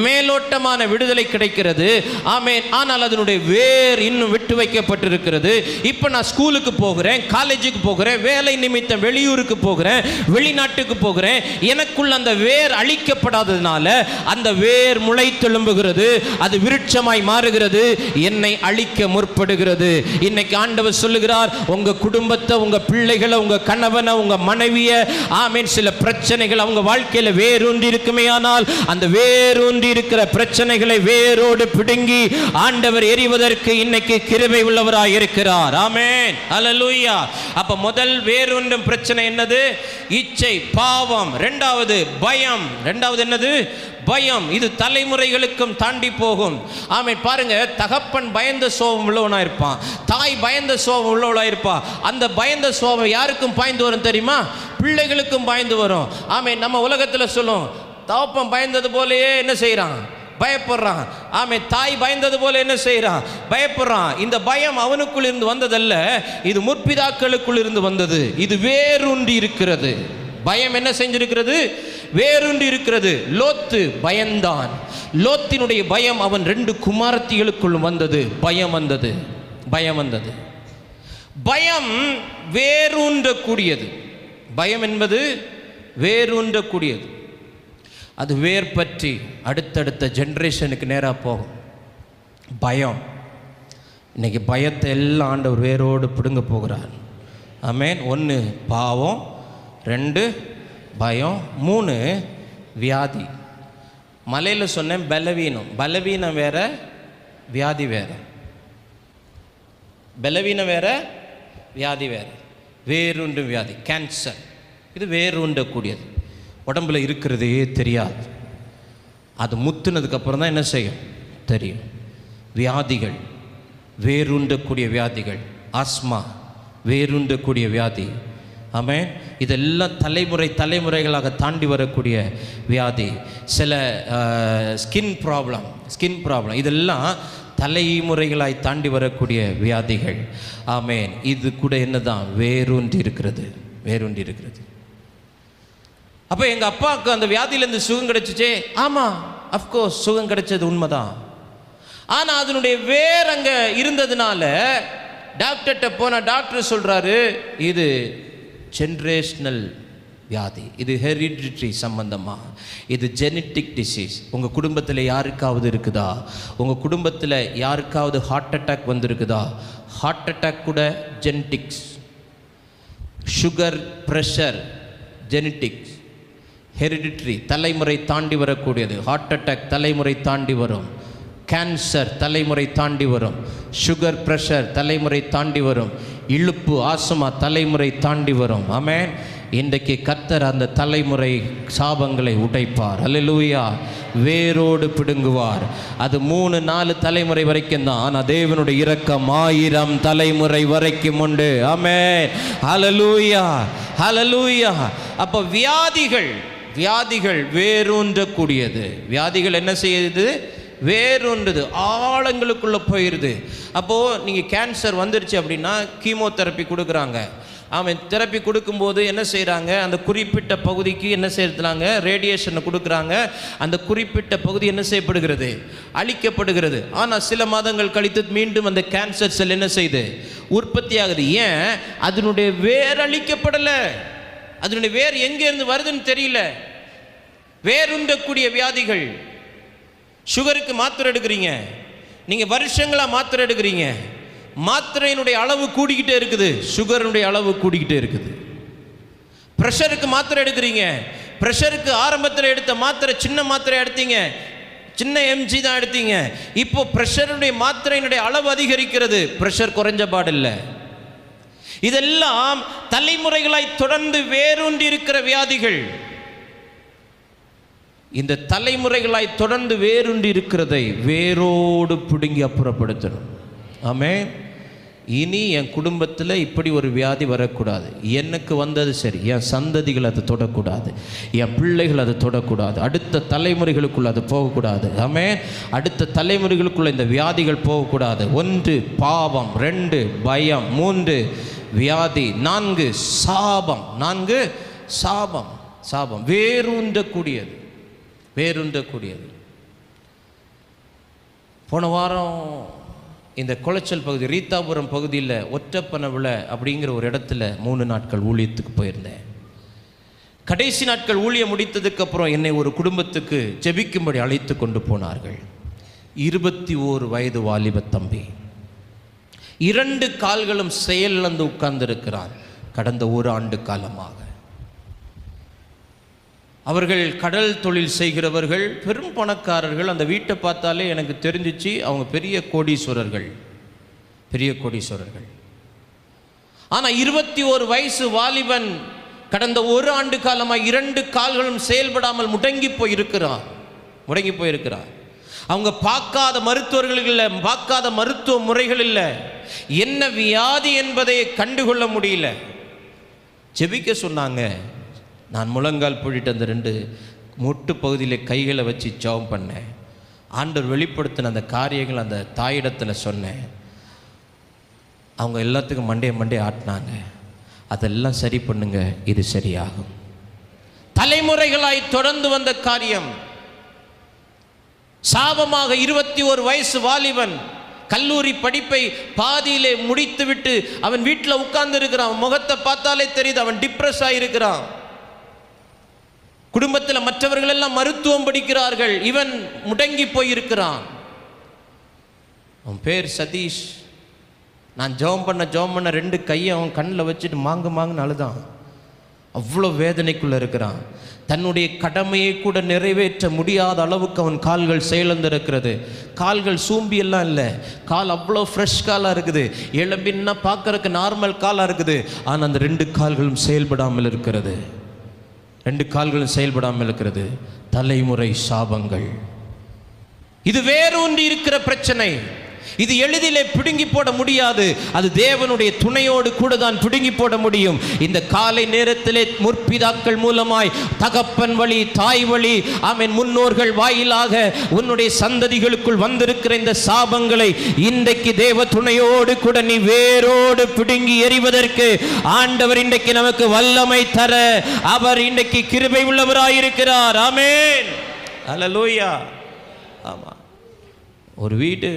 மேலோட்டமான விடுதலை கிடைக்கிறது. ஆமென். ஆனால் அதனுடைய வேர் இன்னும் விட்டு வைக்கப்பட்டிருக்கிறது. இப்போ நான் ஸ்கூலுக்கு போகிறேன், காலேஜுக்கு போகிறேன், வேலை நிமித்தம் வெளியூருக்கு போகிறேன், வெளிநாட்டுக்கு போகிறேன். எனக்குள்ள அந்த வேர் அழிக்கப்படாததுனால அந்த வேர் முளைத்தெழும்புகிறது, அது விருட்சமாய் மாறுகிறது, என்னை அழிக்க முற்படுகிறது. இன்னைக்கு ஆண்டவர் சொல்லுகிறார், உங்க குடும்பத்தை, உங்க பிள்ளைகளை, உங்க கணவனை, உங்க மனைவியை, ஆமென், சில பிரச்சனைகள் அவங்க வாழ்க்கையில் வேரூன்றி இருக்குமே, ஆனால் அந்த வேரூன்றி இருக்கிற பிரச்சனைகளை வேரோடு பிடுங்கி ஆண்டவர் எறிவதற்கு இன்னைக்கு கிருபை உள்ளவராய் இருக்கிறார். ஆமென், ஹல்லேலூயா. அப்ப முதல் வேரூன்றும் பிரச்சனை என்னது? இச்சை, பாவம். இரண்டாவது பயம். இரண்டாவது என்னது? பயம். இது தலைமுறைகளுக்கும் தாண்டி போகும். ஆமென். பாருங்க, தகப்பன் பயந்த சோபம் உள்ளவனா இருப்பான், தாய் பயந்த சோபம் உள்ளவளா இருப்பா. அந்த பயந்த சோபம் யாருக்கும் பாய்ந்து வரும் தெரியுமா? பிள்ளைகளுக்கும் பாய்ந்து வரும். ஆமென். நம்ம உலகத்தில் சொல்லும், தகப்பன் பயந்தது போலயே என்ன செய்யறான்? பயப்படுறான். ஆமென். தாய் பயந்தது போல என்ன செய்யறான்? பயப்படுறான். இந்த பயம் அவனுக்குள் இருந்து வந்ததல்ல, இது முற்பிதாக்களுக்குள் இருந்து வந்தது. இது வேரூன்றி இருக்கிறது. பயம் என்ன செஞ்சிருக்கிறது? வேரூன்றி இருக்கிறது. லோத்து பயந்தான். லோத்தினுடைய பயம் அவன் 2 குமாரத்திகளுக்குள் வந்தது. பயம் வந்தது. பயம் வந்தது. பயம் வேரூன்றக்கூடியது. பயம் என்பது வேரூன்றக்கூடியது. அது வேர் பற்றி அடுத்தடுத்த ஜென்ரேஷனுக்கு நேராக போகும். பயம், இன்னைக்கு பயத்தை எல்லாம் ஆண்டவர் வேரோடு பிடுங்க போகிறார். ஆமென். 1 பாவம், 2 பயம், 3 வியாதி. மலையில் சொன்னேன் பலவீனம். பலவீனம் வேற, வியாதி வேற. பலவீனம் வேற, வியாதி வேற. வேரூன்று வியாதி, கேன்சர், இது வேரூன்றக்கூடியது. உடம்புல இருக்கிறதே தெரியாது, அது முத்துனதுக்கப்புறம் தான் என்ன செய்யும் தெரியும். வியாதிகள், வேரூன்றக்கூடிய வியாதிகள், ஆஸ்மா வேரூன்றக்கூடிய வியாதி. ஆமென். இதெல்லாம் தலைமுறைகளாக தாண்டி வரக்கூடிய வியாதி. சில ஸ்கின் ப்ராப்ளம் இதெல்லாம் தலைமுறைகளாய் தாண்டி வரக்கூடிய வியாதிகள். ஆமென். இது கூட என்னதான் வேரூன்றி இருக்கிறது. அப்போ எங்கள் அப்பாவுக்கு அந்த வியாதியிலேருந்து சுகம் கிடைச்சிச்சே. ஆமாம், அஃப்கோர்ஸ் சுகம் கிடைச்சது உண்மைதான். ஆனால் அதனுடைய வேர் அங்கே இருந்ததுனால டாக்டர்கிட்ட போன டாக்டர் சொல்கிறாரு, இது ஜென்ரேஷனல் வியாதி, இது ஹெரிடிட்ரி சம்பந்தமாக, இது ஜெனட்டிக் டிசீஸ். உங்கள் குடும்பத்தில் யாருக்காவது இருக்குதா? உங்கள் குடும்பத்தில் யாருக்காவது ஹார்ட் அட்டாக் வந்திருக்குதா? ஹார்ட் அட்டாக் கூட genetics. Sugar, pressure, genetics, hereditary, தலைமுறை தாண்டி வரக்கூடியது. ஹார்ட் அட்டாக் தலைமுறை தாண்டி வரும், கேன்சர் தலைமுறை தாண்டி வரும், சுகர், ப்ரெஷர் தலைமுறை தாண்டி வரும், இழுப்பு, ஆஸ்மா தலைமுறை தாண்டி வரும். ஆமென். இன்றைக்கு கர்த்தர் அந்த தலைமுறை சாபங்களை உடைப்பார். அல்லேலூயா. வேரோடு பிடுங்குவார். அது 3-4 தலைமுறை வரைக்கும் தான். ஆனால் தேவனுடைய இரக்கம் 1000 தலைமுறை வரைக்கும் உண்டு. ஆமென். ஹல்லேலூயா, ஹல்லேலூயா. அப்போ வியாதிகள் வேரூன்றக்கூடியது. வியாதிகள் என்ன செய்யுது? வேறொன்றுது, ஆழங்களுக்குள்ளே போயிடுது. அப்போது நீங்கள் கேன்சர் வந்துருச்சு அப்படின்னா கீமோதெரப்பி கொடுக்குறாங்க. அவன் தெரப்பி கொடுக்கும்போது என்ன செய்கிறாங்க? அந்த குறிப்பிட்ட பகுதிக்கு என்ன செய்யறாங்க? ரேடியேஷனை கொடுக்குறாங்க. அந்த குறிப்பிட்ட பகுதி என்ன செய்யப்படுகிறது? அழிக்கப்படுகிறது. ஆனால் சில மாதங்கள் கழித்து மீண்டும் அந்த கேன்சர் செல் என்ன செய்யுது? உற்பத்தி ஆகுது. ஏன்? அதனுடைய வேர் அழிக்கப்படலை. அதனுடைய வேர் எங்கேருந்து வருதுன்னு தெரியல. வேறுண்டக்கூடிய வியாதிகள். சுகருக்கு மாத்திரை எடுக்கிறீங்க, நீங்கள் வருஷங்களாக மாத்திரை எடுக்கிறீங்க, மாத்திரையினுடைய அளவு கூடிக்கிட்டே இருக்குது, சுகருடைய அளவு கூடிக்கிட்டே இருக்குது. ப்ரெஷருக்கு மாத்திரை எடுக்கிறீங்க, ப்ரெஷருக்கு ஆரம்பத்தில் எடுத்த மாத்திரை சின்ன மாத்திரை எடுத்தீங்க, சின்ன எம்ஜி தான் எடுத்தீங்க. இப்போ ப்ரெஷருடைய மாத்திரையினுடைய அளவு அதிகரிக்கிறது, ப்ரெஷர் குறைஞ்ச பாடில்லை. இதெல்லாம் தலைமுறைகளாய் தொடர்ந்து வேரூன்றி இருக்கிற வியாதிகள். இந்த தலைமுறைகளாய் தொடர்ந்து வேரூன்றி இருக்கிறதை வேரோடு பிடுங்கி அப்புறப்படுத்தணும். ஆமென். இனி என் குடும்பத்தில் இப்படி ஒரு வியாதி வரக்கூடாது. எனக்கு வந்தது சரி, என் சந்ததிகள் அது தொடக்கூடாது, என் பிள்ளைகள் அது தொடக்கூடாது, அடுத்த தலைமுறைகளுக்குள்ள அது போகக்கூடாது. ஆமென். அடுத்த தலைமுறைகளுக்குள்ள இந்த வியாதிகள் போகக்கூடாது. 1 பாவம், 2 பயம், 3 வியாதி, 4 சாபம். 4 சாபம் வேரூன்றக்கூடியது. போன வாரம் இந்த குளச்சல் பகுதி, ரீதாபுரம் பகுதியில் ஒற்றப்பனவிளை அப்படிங்கிற ஒரு இடத்துல 3 நாட்கள் ஊழியத்துக்கு போயிருந்தேன். கடைசி நாட்கள் ஊழியம் முடித்ததுக்கப்புறம் என்னை ஒரு குடும்பத்துக்கு ஜெபிக்கும்படி அழைத்து கொண்டு போனார்கள். 21 வயது வாலிப தம்பி, 2 கால்களும் செயலிழந்து உட்கார்ந்திருக்கிறான் கடந்த 1 ஆண்டு காலமாக. அவர்கள் கடல் தொழில் செய்கிறவர்கள், பெரும் பணக்காரர்கள். அந்த வீட்டை பார்த்தாலே எனக்கு தெரிஞ்சிச்சு அவங்க பெரிய கோடீஸ்வரர்கள். ஆனால் 21 வயசு வாலிபன் கடந்த 1 ஆண்டு காலமாக 2 கால்களும் செயல்படாமல் முடங்கி போயிருக்கிறான். அவங்க பார்க்காத மருத்துவர்கள் இல்லை, பார்க்காத மருத்துவ முறைகள் இல்லை, என்ன வியாதி என்பதை கண்டுகொள்ள முடியல. ஜெபிக்க சொன்னாங்க. நான் முழங்கால் போயிட்டு அந்த 2 முட்டு பகுதியில் கைகளை வச்சு ஜெபம் பண்ணேன். ஆண்டவர் வெளிப்படுத்தின அந்த காரியங்கள் அந்த தாயிடத்தில் சொன்னேன். அவங்க எல்லாத்துக்கும் மண்டே ஆட்டினாங்க. அதெல்லாம் சரி பண்ணுங்க, இது சரியாகும். தலைமுறைகளாய் தொடர்ந்து வந்த காரியம் சாபமாக 21 வயசு வாலிபன் கல்லூரி படிப்பை பாதியிலே முடித்துவிட்டு அவன் வீட்டில் உட்கார்ந்து இருக்கிறான். முகத்தை பார்த்தாலே தெரியுது அவன் டிப்ரெஸ் ஆகியிருக்கிறான். குடும்பத்தில் மற்றவர்கள் எல்லாம் மருத்துவம் படிக்கிறார்கள், இவன் முடங்கி போயிருக்கிறான். அவன் பேர் சதீஷ். நான் ஜெபம் பண்ண 2 கையை அவன் கண்ணில் வச்சுட்டு மாங்குன்னு அழுதான். அவ்வளோ வேதனைக்குள்ளே இருக்கிறான். தன்னுடைய கடமையை கூட நிறைவேற்ற முடியாத அளவுக்கு அவன் கால்கள் செயலிழந்திருக்கிறது. கால்கள் சூம்பியெல்லாம் இல்லை, கால் அவ்வளோ ஃப்ரெஷ் காலாக இருக்குது. எலும்பின்னா பார்க்கறதுக்கு நார்மல் காலாக இருக்குது. ஆனால் அந்த 2 கால்களும் செயல்படாமல் இருக்கிறது. 2 கால்களும் செயல்படாமல் இருக்கிறது. தலைமுறை சாபங்கள். இது வேரூன்றி இருக்கிற பிரச்சனை. இது எளிதிலே பிடுங்கி போட முடியாது. அது தேவனுடைய துணையோடு கூட தான் பிடுங்கி போட முடியும். இந்த காலை நேரத்திலே முற்பிதாக்கள் மூலமாய், தகப்பன் வழி, தாய் வழி, ஆமென், முன்னோர்கள் வாயிலாக உன்னுடைய சந்ததிகளுக்குள் வந்திருக்கிற இந்த சாபங்களை இன்றைக்கு தேவ துணையோடு கூட நீ வேரோடு பிடுங்கி எறிவதற்கு ஆண்டவர் இன்றைக்கு நமக்கு வல்லமை தர அவர் இன்றைக்கு கிருபை உள்ளவராயிருக்கிறார். ஆமென், அல்லேலூயா. ஆமா, ஒரு வீடு,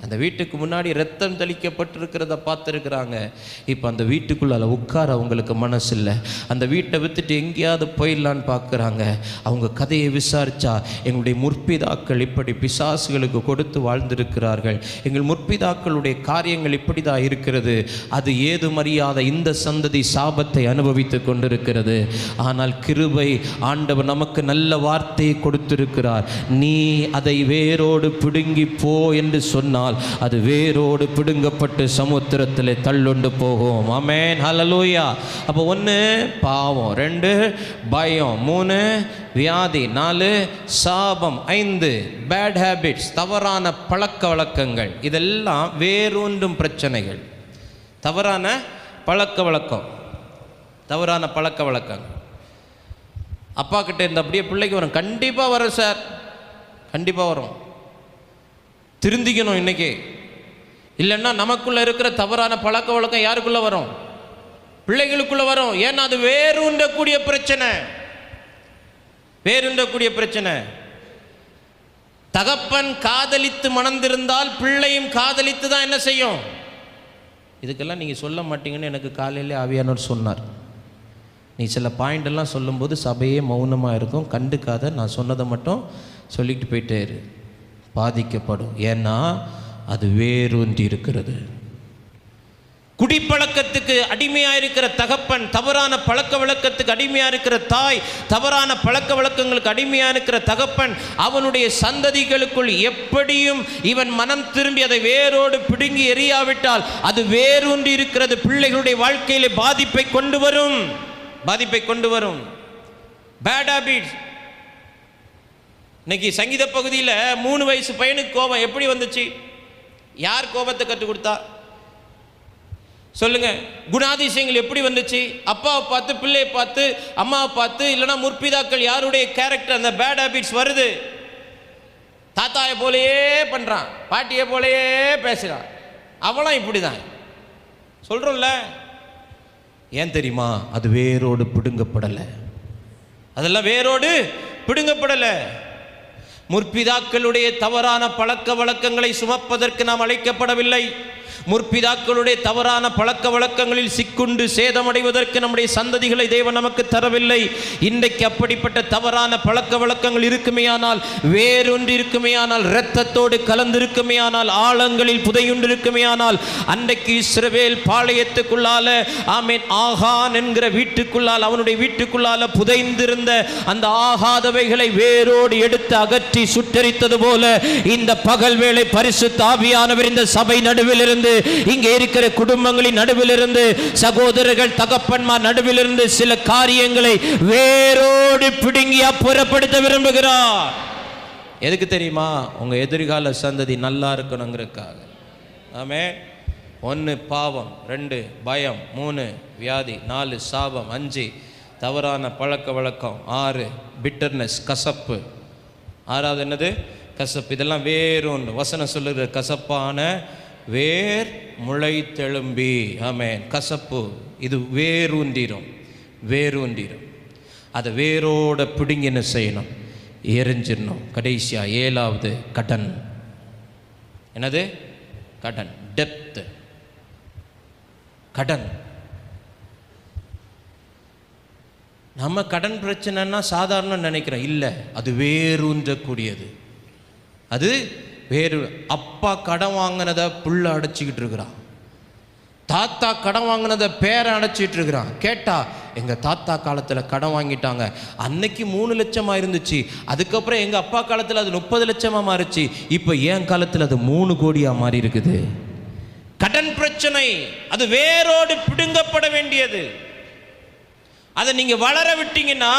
அந்த வீட்டுக்கு முன்னாடி ரத்தம் தெளிக்கப்பட்டிருக்கிறத பார்த்துருக்குறாங்க. இப்போ அந்த வீட்டுக்குள்ள உட்கார அவங்களுக்கு மனசு இல்லை. அந்த வீட்டை விற்றுட்டு எங்கேயாவது போயிடலான்னு பார்க்குறாங்க. அவங்க கதையை விசாரித்தா, எங்களுடைய முற்பிதாக்கள் இப்படி பிசாசுகளுக்கு கொடுத்து வாழ்ந்திருக்கிறார்கள், எங்கள் முற்பிதாக்களுடைய காரியங்கள் இப்படி தான் இருக்கிறது, அது ஏது மறியாத இந்த சந்ததி சாபத்தை அனுபவித்து கொண்டிருக்கிறது. ஆனால் கிருபை ஆண்டவர் நமக்கு நல்ல வார்த்தையை கொடுத்திருக்கிறார். நீ அதை வேரோடு பிடுங்கி போ என்று சொன்னால் அது வேரோடு பிடுங்கப்பட்டு சமுத்திரத்திலே தள்ளுண்டு போகும். ஆமென், ஹல்லேலூயா. அப்போ 1 பாவம், 2 பயம், 3 வியாதி, 4 சாபம், 5 பேட் ஹேபிட்ஸ், தவறான பழக்க வழக்கங்கள். இதெல்லாம் வேரூன்றும் பிரச்சனைகள். தவறான பழக்க வழக்கம், தவறான பழக்க வழக்கங்கள். அப்பா கிட்ட இருந்து அப்படியே பிள்ளைக்கு வரும். கண்டிப்பாக வரும் சார், கண்டிப்பாக வரும். திருந்திக்கணும் இன்னைக்கு. இல்லைன்னா நமக்குள்ள இருக்கிற தவறான பழக்க வழக்கம் யாருக்குள்ள வரும்? பிள்ளைகளுக்குள்ள வரும். ஏன்னா அது வேரூன்றக்கூடிய பிரச்சனை, வேரூன்றக்கூடிய பிரச்சனை. தகப்பன் காதலித்து மணந்திருந்தால் பிள்ளையும் காதலித்து தான் என்ன செய்யும்? இதுக்கெல்லாம் நீங்கள் சொல்ல மாட்டீங்கன்னு எனக்கு காலையிலே ஆவியானவர் சொன்னார். நீ சில பாயிண்ட் எல்லாம் சொல்லும்போது சபையே மௌனமாக இருக்கும், கண்டுக்காத, நான் சொன்னதை மட்டும் சொல்லிட்டு போயிட்டே இரு. பாதிக்கப்படும். ஏன்னா அது வேரூன்றி இருக்கிறது. குடிப்பழக்கத்துக்கு அடிமையாக இருக்கிற தகப்பன், தவறான பழக்க வழக்கத்துக்கு அடிமையாக இருக்கிற தாய், தவறான பழக்க வழக்கங்களுக்கு அடிமையாக இருக்கிற தகப்பன், அவனுடைய சந்ததிகளுக்குள் எப்படியும் இவன் மனம் திரும்பி அதை வேரோடு பிடுங்கி எறியாவிட்டால் அது வேரூன்றி இருக்கிறது. பிள்ளைகளுடைய வாழ்க்கையிலே பாதிப்பை கொண்டு வரும், பாதிப்பை கொண்டு வரும். Bad habits. இன்னைக்கு சங்கீத பகுதியில் 3 வயசு பையனுக்கு கோபம் எப்படி வந்துச்சு? யார் கோபத்தை கற்றுக் கொடுத்தா சொல்லுங்க? குணாதிசயங்கள் எப்படி வந்துச்சு? அப்பாவை பார்த்து, பிள்ளையை பார்த்து, அம்மாவை பார்த்து, இல்லைன்னா முற்பிதாக்கள் யாருடைய கேரக்டர் அந்த பேட் ஹேபிட்ஸ் வருது? தாத்தாயை போலையே பண்ணுறான், பாட்டியை போலையே பேசுகிறான், அவளாம் இப்படி தான் சொல்கிறோம்ல. ஏன் தெரியுமா? அது வேரோடு பிடுங்கப்படலை. அதெல்லாம் வேரோடு பிடுங்கப்படலை. முற்பிதாக்களுடைய தவறான பழக்க வழக்கங்களை சுமப்பதற்கு நாம் அழைக்கப்படவில்லை. முற்பிதாக்களுடைய தவறான பழக்க வழக்கங்களில் சிக்குண்டு சேதமடைவதற்கு நம்முடைய சந்ததிகளை தேவன் நமக்கு தரவில்லை. இன்றைக்கு அப்படிப்பட்ட தவறான பழக்க வழக்கங்கள் இருக்குமேயானால், வேறொன்று இருக்குமேயானால், இரத்தத்தோடு கலந்திருக்குமேயானால், ஆழங்களில் புதையுண்டு இருக்குமேயானால், அன்றைக்கு இஸ்ரவேல் பாளையத்துக்குள்ளால, ஆமென், ஆகான் என்கிற வீட்டுக்குள்ளால், அவனுடைய வீட்டுக்குள்ளால புதைந்திருந்த அந்த ஆகாதவைகளை வேரோடு எடுத்து அகற்றி சுட்டரித்தது போல இந்த பகல் வேளை பரிசுத்த ஆவியானவர் இந்த சபை நடுவில் இருந்து, இங்கே இருக்கிற குடும்பங்களின் நடுவில் இருந்து, சகோதரர்கள் தகப்பன்மார் நடுவில் இருந்து சில காரியங்களை வேரோடு பிடுங்கி அப்புறப்படுத்த விரும்புகிறார். எதுக்கு தெரியுமா? உங்க எதிர்கால சந்ததி நல்லா இருக்கணுங்கிறதுக்காக. ஆமென். 1 பாவம், 2 பயம், 3 வியாதி, 4 சாபம், 5 தவறான பழக்க வழக்கம், 6 பிட்டர்னஸ் கசப்பு, 6வது என்னது? கசப்பு. இதெல்லாம் வேறொன்று வசனம் சொல்லுகிற கசப்பான வேர் முளைத்தெழும்பி. ஆமென். கசப்பு இது வேரூன்றிரும், வேரூன்றிரும். அதை வேரோட பிடுங்கி என்ன செய்யணும்? எரிஞ்சிடணும். கடைசியா 7வது கடன். என்னது? கடன், டெப்த், கடன். நம்ம கடன் பிரச்சனைன்னா சாதாரண நினைக்கிறோம், இல்லை, அது வேரூன்றக்கூடியது. அது வேறு. அப்பா கடன் வாங்கினதை புள்ள அடைச்சிக்கிட்டு இருக்கிறான், தாத்தா கடன் வாங்கினதை பேரை அடைச்சிட்டு இருக்கிறான். கேட்டா எங்கள் தாத்தா காலத்தில் கடன் வாங்கிட்டாங்க, அன்னைக்கு 3 லட்சமாக இருந்துச்சு, அதுக்கப்புறம் எங்கள் அப்பா காலத்தில் அது 30 லட்சமாக மாறிச்சு, இப்போ என் காலத்தில் அது 3 கோடியாக மாறி இருக்குது. கடன் பிரச்சனை அது வேரோடு பிடுங்கப்பட வேண்டியது. அதை நீங்கள் வளர விட்டீங்கன்னா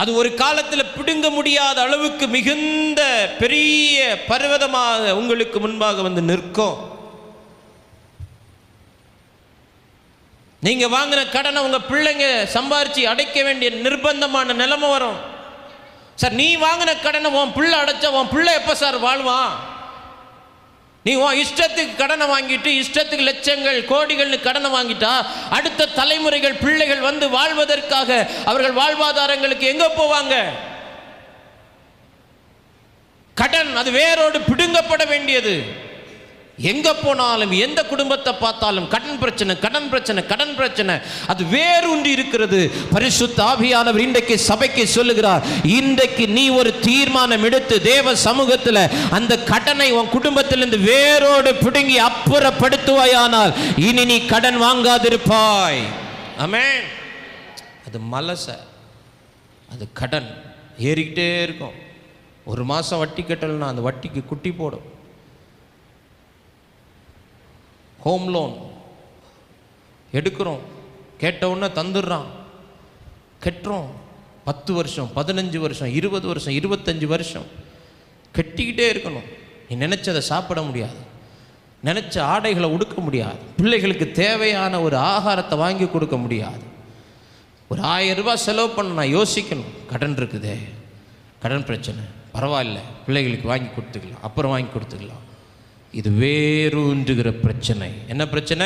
அது ஒரு காலத்தில் பிடுங்க முடியாத அளவுக்கு மிகுந்த பெரிய பர்வதமாக உங்களுக்கு முன்பாக வந்து நிற்கும். நீங்க வாங்கின கடனை உங்க பிள்ளைங்க சம்பாரிச்சு அடைக்க வேண்டிய நிர்பந்தமான நிலைமை வரும். சார், நீ வாங்கின கடனை உன் பிள்ளை அடைச்சா உன் பிள்ளை எப்ப சார் வாழ்வான்? நீ உன் இஷ்டத்துக்கு கடனை வாங்கிட்டு இஷ்டத்துக்கு லட்சங்கள் கோடிகள்னு கடனை வாங்கிட்டா அடுத்த தலைமுறைகள் பிள்ளைகள் வந்து வாழ்வதற்காக அவர்கள் வாழ்வாதாரங்களுக்கு எங்க போவாங்க? கடன் அது வேரோடு பிடுங்கப்பட வேண்டியது. எங்க போனாலும் எந்த குடும்பத்தை பார்த்தாலும் கடன் பிரச்சனை, கடன் பிரச்சனை, கடன் பிரச்சனை அது வேரூன்றி இருக்கிறது. பரிசுத்த ஆவியானவர் இன்றைக்கு சபைக்கு சொல்லுகிறார், இன்றைக்கு நீ ஒரு தீர்மானம் எடுத்து தேவ சமூகத்தில் அந்த கடனை உன் குடும்பத்திலிருந்து வேரோடு பிடுங்கி அப்புறப்படுத்துவாயானால் இனி நீ கடன் வாங்காதிருப்பாய். ஆமென். அது மலச, அது கடன் ஏறிக்கிட்டே இருக்கும். ஒரு மாசம் வட்டி கட்டலைன்னா அந்த வட்டிக்கு குட்டி போடும். ஹோம் லோன் எடுக்கிறோம், கேட்ட உடனே தந்துடுறான், கட்டுறோம். 10 வருஷம், 15 வருஷம், 20 வருஷம், 25 வருஷம் கட்டிக்கிட்டே இருக்கணும். நீ நினைச்சதை சாப்பிட முடியாது, நினைச்ச ஆடைகளை உடுக்க முடியாது, பிள்ளைகளுக்கு தேவையான ஒரு ஆகாரத்தை வாங்கி கொடுக்க முடியாது. ஒரு 1000 ரூபாய் செலவு பண்ண நான் யோசிக்கணும். கடன் இருக்குதே, கடன் பிரச்சனை, பரவாயில்ல, பிள்ளைகளுக்கு வாங்கி கொடுத்துக்கலாம், அப்புறம் வாங்கி கொடுத்துக்கலாம். இது வேரூன்றுகிற பிரச்சனை. என்ன பிரச்சனை?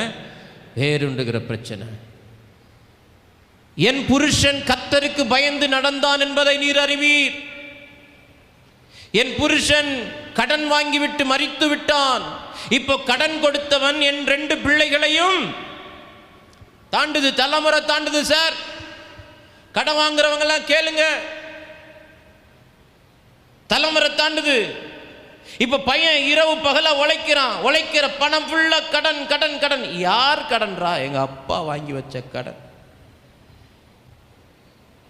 வேரூன்றுகிற பிரச்சனை. என் புருஷன் கர்த்தருக்கு பயந்து நடந்தான் என்பதை நீர் அறிவீர். என் புருஷன் கடன் வாங்கிவிட்டு மரித்து விட்டான். இப்போ கடன் கொடுத்தவன் என் 2 பிள்ளைகளையும் தாண்டுது, தலைமுறை தாண்டுது. சார், கடன் வாங்குறவங்க எல்லாம் கேளுங்க, தலைமுறை தாண்டுது. இப்ப பையன் இரவு பகல உழைக்கிறான், உழைக்கிற பணம் ஃபுல்லா கடன் கடன் கடன். யார் கடன்றா? எங்க அப்பா வாங்கி வச்ச கடன்,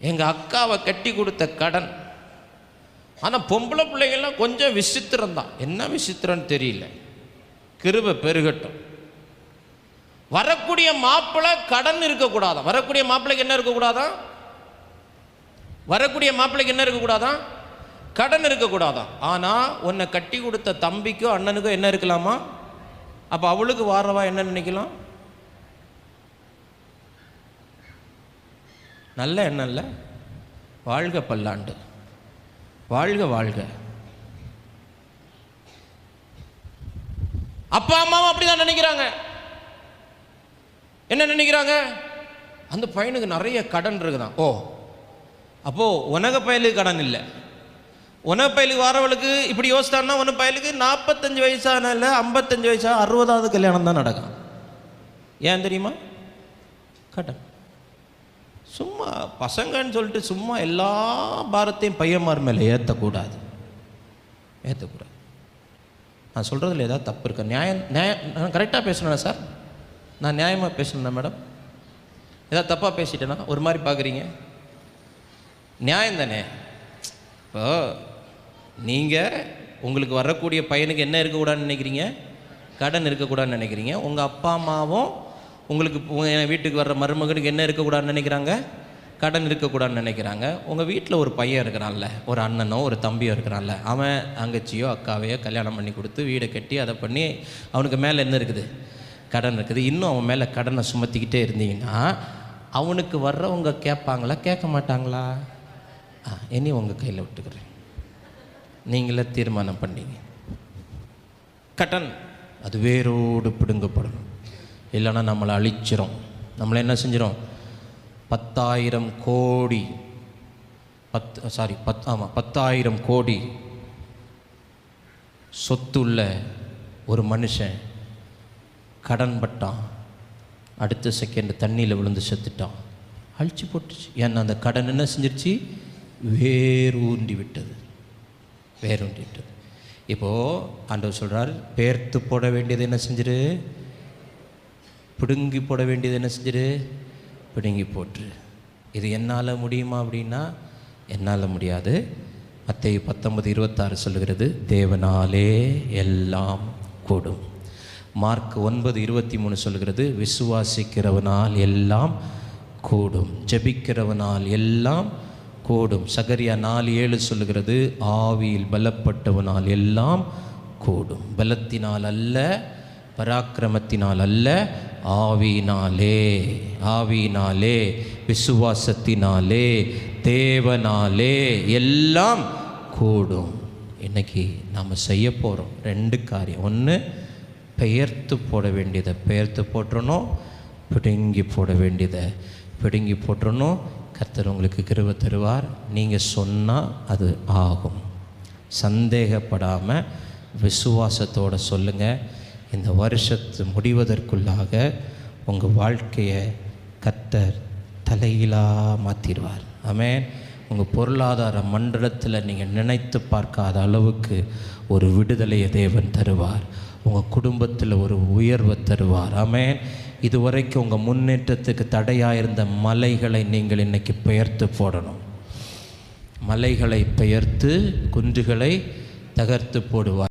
எங்க அக்காவை கட்டி கொடுத்த கடன். ஆனா பொம்பளை பிள்ளைகள்லாம் கொஞ்சம் விசித்திரம் தான். என்ன விசித்திரம்னு தெரியல. கிருபை பெருகட்டும். வரக்கூடிய மாப்பிள்ளை கடன் இருக்கக்கூடாதான். வரக்கூடிய மாப்பிள்ளைக்கு என்ன இருக்கக்கூடாதான்? வரக்கூடிய மாப்பிள்ளைக்கு என்ன இருக்கக்கூடாதான்? கடன் இருக்கக்கூடாதான். ஆனால் உன்னை கட்டி கொடுத்த தம்பிக்கோ அண்ணனுக்கோ என்ன இருக்கலாமா? அப்போ அவளுக்கு வாரவா என்ன நினைக்கலாம்? நல்ல எண்ணம் இல்லை. வாழ்க பல்லாண்டு, வாழ்க வாழ்க. அப்பா அம்மாவும் அப்படிதான் நினைக்கிறாங்க. என்ன நினைக்கிறாங்க? அந்த பையனுக்கு நிறைய கடன் இருக்குதான். ஓ, அப்போ உனக பயலுக்கு கடன் இல்லை. உனக்கு பயலுக்கு வரவளுக்கு இப்படி யோசித்தான்னா உனக்கு பயலுக்கு 45 வயசான இல்லை 55 வயசா 60வது கல்யாணம் தான் நடக்கும். ஏன் தெரியுமா? கடன். சும்மா பசங்கன்னு சொல்லிட்டு சும்மா எல்லா பாரத்தையும் பையன்மார் மேலே ஏற்றக்கூடாது. நான் சொல்கிறதுல ஏதாவது தப்பு இருக்கா? நியாயம் நான் கரெக்டாக பேசணும்னா சார்? நான் நியாயமாக பேசணும்னா மேடம்? ஏதாவது தப்பாக பேசிட்டேன்னா ஒரு மாதிரி பார்க்குறீங்க? நியாயம் தானே? இப்போ நீங்கள் உங்களுக்கு வரக்கூடிய பையனுக்கு என்ன இருக்கக்கூடாதுன்னு நினைக்கிறீங்க? கடன் இருக்கக்கூடாதுன்னு நினைக்கிறீங்க. உங்கள் அப்பா அம்மாவும் உங்களுக்கு வீட்டுக்கு வர்ற மருமகனுக்கு என்ன இருக்கக்கூடாதுன்னு நினைக்கிறாங்க? கடன் இருக்கக்கூடாதுன்னு நினைக்கிறாங்க. உங்கள் வீட்டில் ஒரு பையன் இருக்கிறான்ல, ஒரு அண்ணனோ ஒரு தம்பியோ இருக்கிறான்ல, அவன் தங்கச்சியோ அக்காவையோ கல்யாணம் பண்ணி கொடுத்து வீடை கட்டி அதை பண்ணி அவனுக்கு மேலே என்ன இருக்குது? கடன் இருக்குது. இன்னும் அவன் மேலே கடனை சுமத்திக்கிட்டே இருந்தீங்கன்னா அவனுக்கு வர்றவங்க கேட்பாங்களா கேட்க மாட்டாங்களா? இனி உங்கள் கையில் விட்டுக்கிறேன், நீங்களே தீர்மானம் பண்ணீங்க. கடன் அது வேரோடு பிடுங்கப்படணும், இல்லைன்னா நம்மளை அழிச்சிரும். நம்மளை என்ன செஞ்சிடும்? 10,000 கோடி 10,000 கோடி சொத்துள்ள ஒரு மனுஷன் கடன் பட்டான், அடுத்த செகண்ட் தண்ணியில் விழுந்து செத்துட்டான். அழிச்சு போட்டுச்சு. ஏன்னா அந்த கடன் என்ன செஞ்சிருச்சு? வேரூண்டி விட்டது. இப்போது ஆண்டவர் சொல்கிறார், பேர்த்து போட வேண்டியது என்ன செஞ்சிரு? பிடுங்கி போட வேண்டியது என்ன செஞ்சிரு? பிடுங்கி போட்டுரு. இது என்னால் முடியுமா அப்படின்னா என்னால் முடியாது. மத்தேயு 19:26 சொல்லுகிறது, தேவனாலே எல்லாம் கூடும். மார்க் 9:23 சொல்லுகிறது, விசுவாசிக்கிறவனால் எல்லாம் கூடும், ஜெபிக்கிறவனால் எல்லாம் கூடும். சகரியா 4:7 சொல்லுகிறது, ஆவியில் பலப்பட்டவனால் எல்லாம் கூடும். பலத்தினால் அல்ல, பராக்கிரமத்தினால் அல்ல, ஆவியினாலே விசுவாசத்தினாலே தேவனாலே எல்லாம் கூடும். இன்னைக்கு நாம் செய்ய போகிறோம் 2 காரியம். ஒன்று, பெயர்த்து போட வேண்டியதை பெயர்த்து போட்டுறணும், பிடுங்கி போட வேண்டியதை பிடுங்கி போட்டுறணும். கர்த்தர் உங்களுக்கு கிருபை தருவார். நீங்கள் சொன்னால் அது ஆகும். சந்தேகப்படாமல் விசுவாசத்தோடு சொல்லுங்கள். இந்த வருஷத்து முடிவதற்குள்ளாக உங்கள் வாழ்க்கையை கர்த்தர் தலையிலாக மாற்றிடுவார். ஆமென். உங்கள் பொருளாதார மண்டலத்தில் நீங்கள் நினைத்து பார்க்காத அளவுக்கு ஒரு விடுதலையை தேவன் தருவார். உங்கள் குடும்பத்தில் ஒரு உயர்வை தருவார். ஆமென். இதுவரைக்கும் உங்கள் முன்னேற்றத்துக்கு தடையாக இருந்த மலைகளை நீங்கள் இன்றைக்கி பெயர்த்து போடணும். மலைகளை பெயர்த்து குன்றுகளை தகர்த்து போடுவார்.